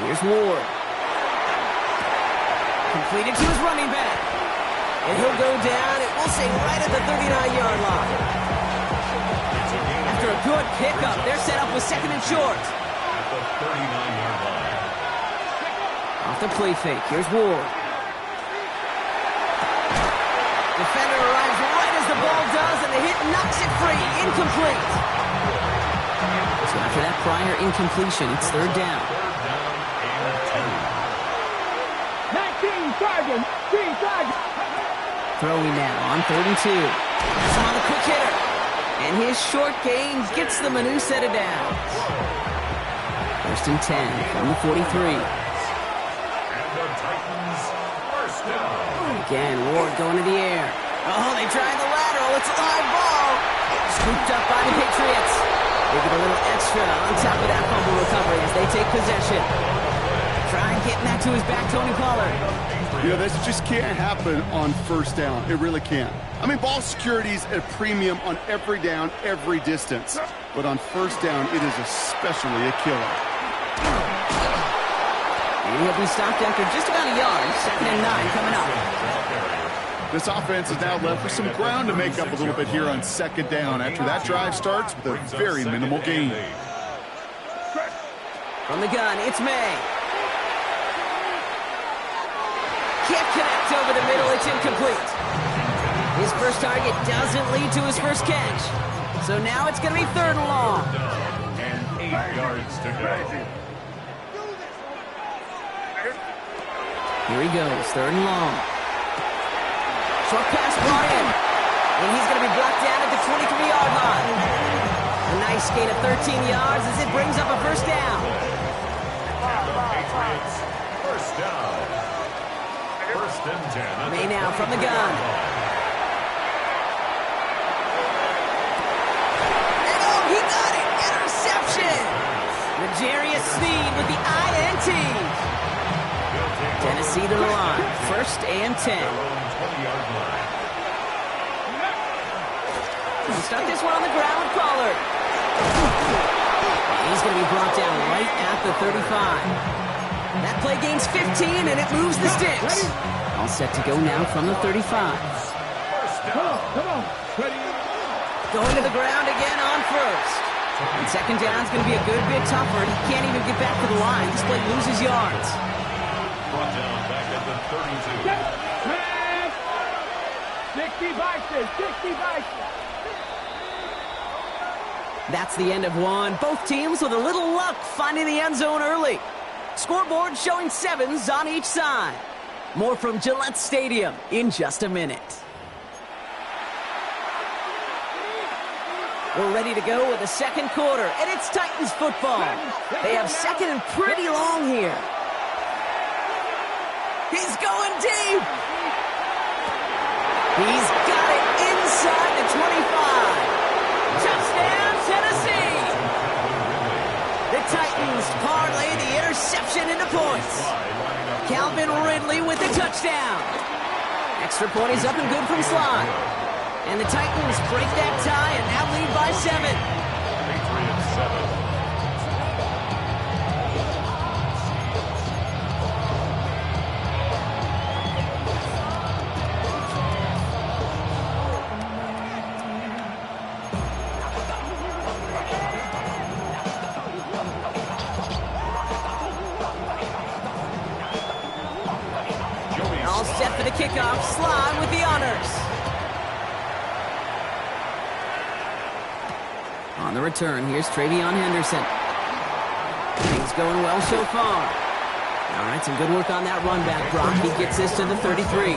[SPEAKER 1] Here's Ward. Completed to his running back. And he'll go down, it will say right at the 39-yard line. After a good pickup, they're set up with 2nd and short.
[SPEAKER 3] At the 39-yard line.
[SPEAKER 1] Off the play fake, here's Ward. Defender arrives right as the ball does, and the hit knocks it free. Incomplete. So after that prior incompletion, it's 3rd down. Throwing now on 3rd and 2. That's on the quick hitter. And his short gain gets them a new set of downs. 1st and 10 from the 43.
[SPEAKER 3] And the Titans first down.
[SPEAKER 1] Again, Ward going to the air. Oh, they tried the lateral. It's a live ball. Scooped up by the Patriots. They get a little extra on top of that fumble recovery as they take possession. Trying getting that to his back, Tony Pollard.
[SPEAKER 2] You know, this just can't happen on 1st down. It really can't. I mean, ball security is at a premium on every down, every distance. But on 1st down, it is especially a killer.
[SPEAKER 1] And he'll be stopped after just about a yard. 2nd and 9 coming up.
[SPEAKER 2] This offense is now left with some ground to make up a little bit here on 2nd down after that drive starts with a very minimal gain.
[SPEAKER 1] From the gun, it's May. Can't connect over the middle, it's incomplete. His first target doesn't lead to his first catch. So now it's going to be 3rd and long.
[SPEAKER 3] And 8 yards to go.
[SPEAKER 1] Here he goes, 3rd and long. Short pass brought in. And he's going to be blocked down at the 23-yard line. A nice gain of 13 yards as it brings up a 1st down.
[SPEAKER 3] And the Patriots first down. 1st and 10.
[SPEAKER 1] May now from the gun. And oh, he got it! Interception! L'Jarius Sneed with the INT. Tennessee to the line. 1st and 10. We'll start this one on the ground with Pollard. He's going to be brought down right at the 35. That play gains 15, and it moves the sticks. All set to go now from the 35. Going to the ground again on first. And second down is going to be a good bit tougher. He can't even get back to the line. This play loses yards.
[SPEAKER 3] Brought down back at the 32.
[SPEAKER 1] That's the end of one. Both teams with a little luck finding the end zone early. Scoreboard showing 7s on each side. More from Gillette Stadium in just a minute. We're ready to go with the second quarter, and it's Titans football. They have second and pretty long here. He's going deep. He's got it inside the 25. Touchdown, Tennessee. The Titans parlay the interception into points. Calvin Ridley with the touchdown. Extra point is up and good from Slide. And the Titans break that tie and now lead by 7.
[SPEAKER 3] Patriots 7.
[SPEAKER 1] All set for the kickoff. Slide with the honors. On the return, here's Travion Henderson. Things going well so far. All right, some good work on that run back, Brock. He gets this to the 33.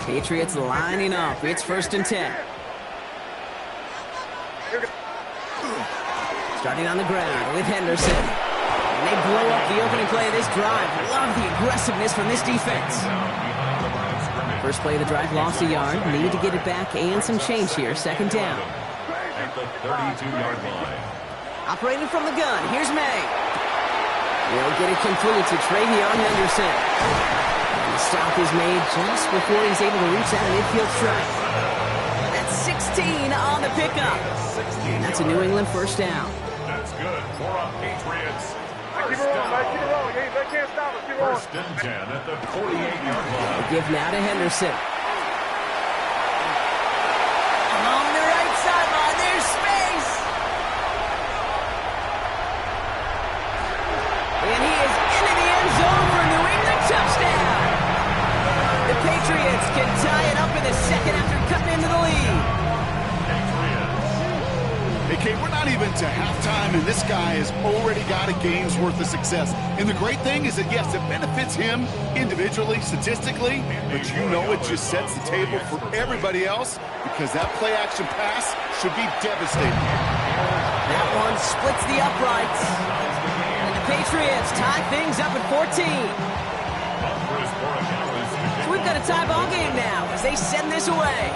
[SPEAKER 1] Patriots lining up. It's 1st and 10. Starting on the ground with Henderson. And they blow up the opening play of this drive. Love the aggressiveness from this defense. First play of the drive lost a yard. Needed to get it back and some change here. Second down.
[SPEAKER 3] At the 32-yard line.
[SPEAKER 1] Operating from the gun. Here's May. He'll get it complete to Travion Henderson. And the stop is made just before he's able to reach that midfield strike. That's 16 on the pickup. And that's a New England first down.
[SPEAKER 3] That's good for a Patriots.
[SPEAKER 4] Keep it rolling, man. Keep it rolling. They can't stop us. Keep it rolling.
[SPEAKER 3] 1st and 10 at the 48-yard line.
[SPEAKER 1] The give now to Henderson. Along the right sideline, there's space. And he is into the end zone for a New England touchdown. The Patriots can tie it up in the second after cutting into the lead.
[SPEAKER 2] Hey, Kate, we're not even to halftime, and this guy has already got a game's worth of success. And the great thing is that, yes, it benefits him individually, statistically, but you know it just sets the table for everybody else because that play-action pass should be devastating.
[SPEAKER 1] That one splits the uprights. And the Patriots tie things up at 14. So we've got a tie ball game now as they send this away.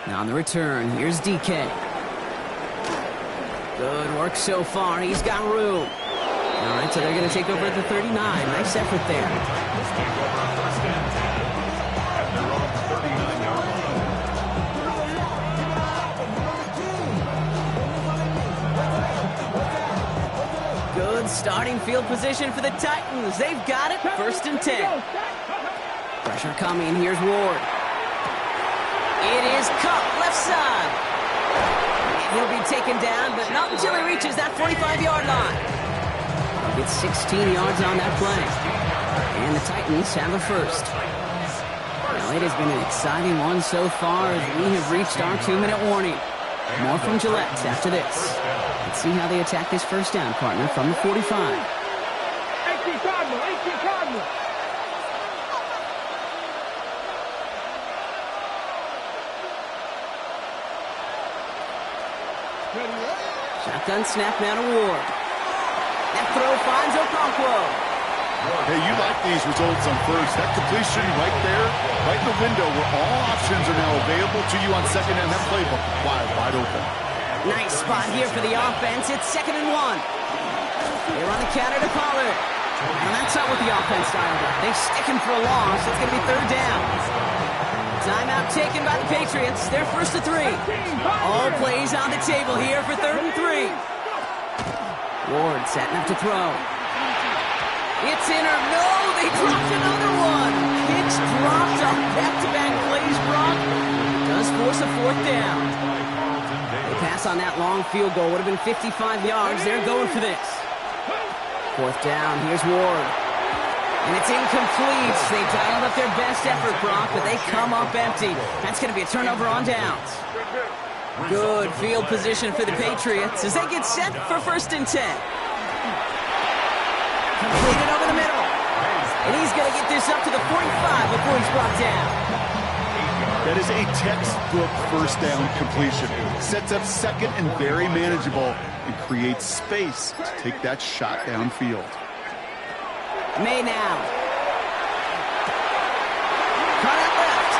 [SPEAKER 1] Now on the return, here's DK. Good work so far. He's got room. All right, so they're going to take over at the 39. Nice effort there. Good starting field position for the Titans. They've got it. 1st and 10. Pressure coming. Here's Ward. It is Cup, left side. And he'll be taken down, but not until he reaches that 45-yard line. He'll get 16 yards on that play. And the Titans have a first. Well, it has been an exciting one so far as we have reached our 2-minute warning. More from Gillette after this. Let's see how they attack this first down, partner, from the 45.
[SPEAKER 4] 18 Cardinal, 18 Cardinal.
[SPEAKER 1] Shotgun snap now to Ward. That throw finds Okonkwo.
[SPEAKER 2] Hey, you like these results on first. That completion right there, right in the window where all options are now available to you on second and that playbook wide open.
[SPEAKER 1] Nice spot here for the offense. It's 2nd and 1. They run the counter to Pollard. And that's not what the offense started with. They stick him for a loss. It's going to be 3rd down. Timeout taken by the Patriots. They're first to 3. All plays on the table here for 3rd and 3. Ward setting up to throw. It's in or no, they dropped another one. Kicks dropped on back-to-back plays, Brock. Does force a 4th down. The pass on that long field goal would have been 55 yards. They're going for this. 4th down, here's Ward. And it's incomplete. They dialed up their best effort, Brock, but they come up empty. That's going to be a turnover on downs. Good field position for the Patriots as they get set for 1st and 10. Completed over the middle. And he's going to get this up to the 45 before he's brought down.
[SPEAKER 2] That is a textbook 1st down completion. Sets up 2nd and very manageable and creates space to take that shot downfield.
[SPEAKER 1] May now. Cut out left.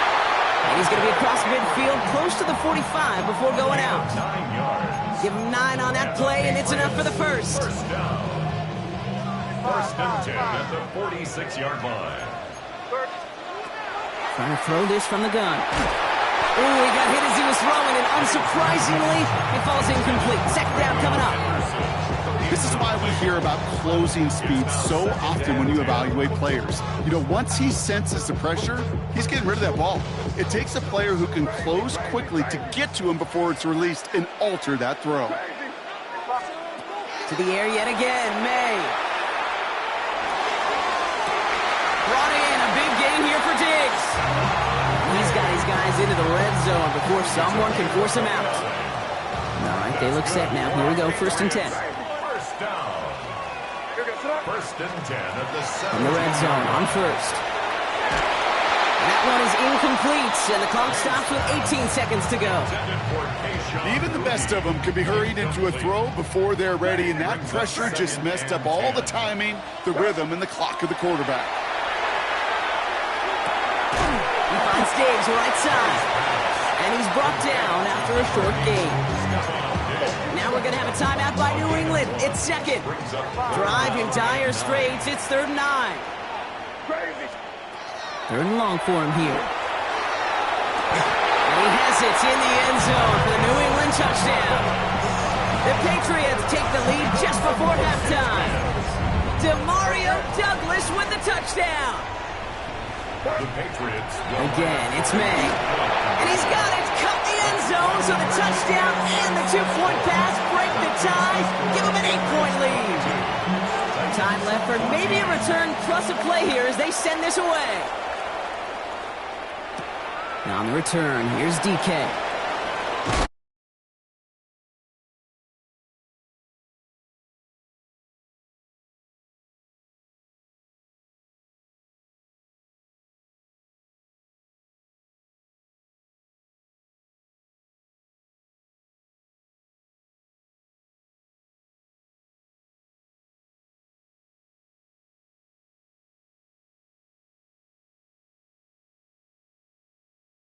[SPEAKER 1] And he's going to be across midfield close to the 45 before going out. Give him 9 on that play, and it's enough for the 1st.
[SPEAKER 3] 1st and 10 at the 46-yard line.
[SPEAKER 1] Trying to throw this from the gun. Ooh, he got hit as he was throwing, and unsurprisingly, it falls incomplete. 2nd down coming up.
[SPEAKER 2] This is why we hear about closing speed so often when you evaluate players. You know, once he senses the pressure, he's getting rid of that ball. It takes a player who can close quickly to get to him before it's released and alter that throw.
[SPEAKER 1] To the air yet again, May. Brought in, a big gain here for Diggs. He's got his guys into the red zone before someone can force him out. All right, they look set now. Here we go, 1st and 10.
[SPEAKER 3] 1st and 10 at the 7.
[SPEAKER 1] In the red zone on 1st. That one is incomplete, and the clock stops with 18 seconds to go.
[SPEAKER 2] Even the best of them can be hurried into a throw before they're ready, and that pressure just messed up all the timing, the rhythm, and the clock of the quarterback.
[SPEAKER 1] He finds Diggs right side, and he's brought down after a short gain. Now we're going to have a timeout by New England. It's 2nd. Drive in dire straits. It's 3rd and 9. 3rd and long for him here. And he has it in the end zone for the New England touchdown. The Patriots take the lead just before halftime. Demario Douglas with the touchdown.
[SPEAKER 3] The Patriots.
[SPEAKER 1] Again, it's May. And he's got it. Cut the end zone, so the touchdown and the 2-point pass break the tie. Give him an 8-point lead. Time left for maybe a return plus a play here as they send this away. Now on the return, here's DK.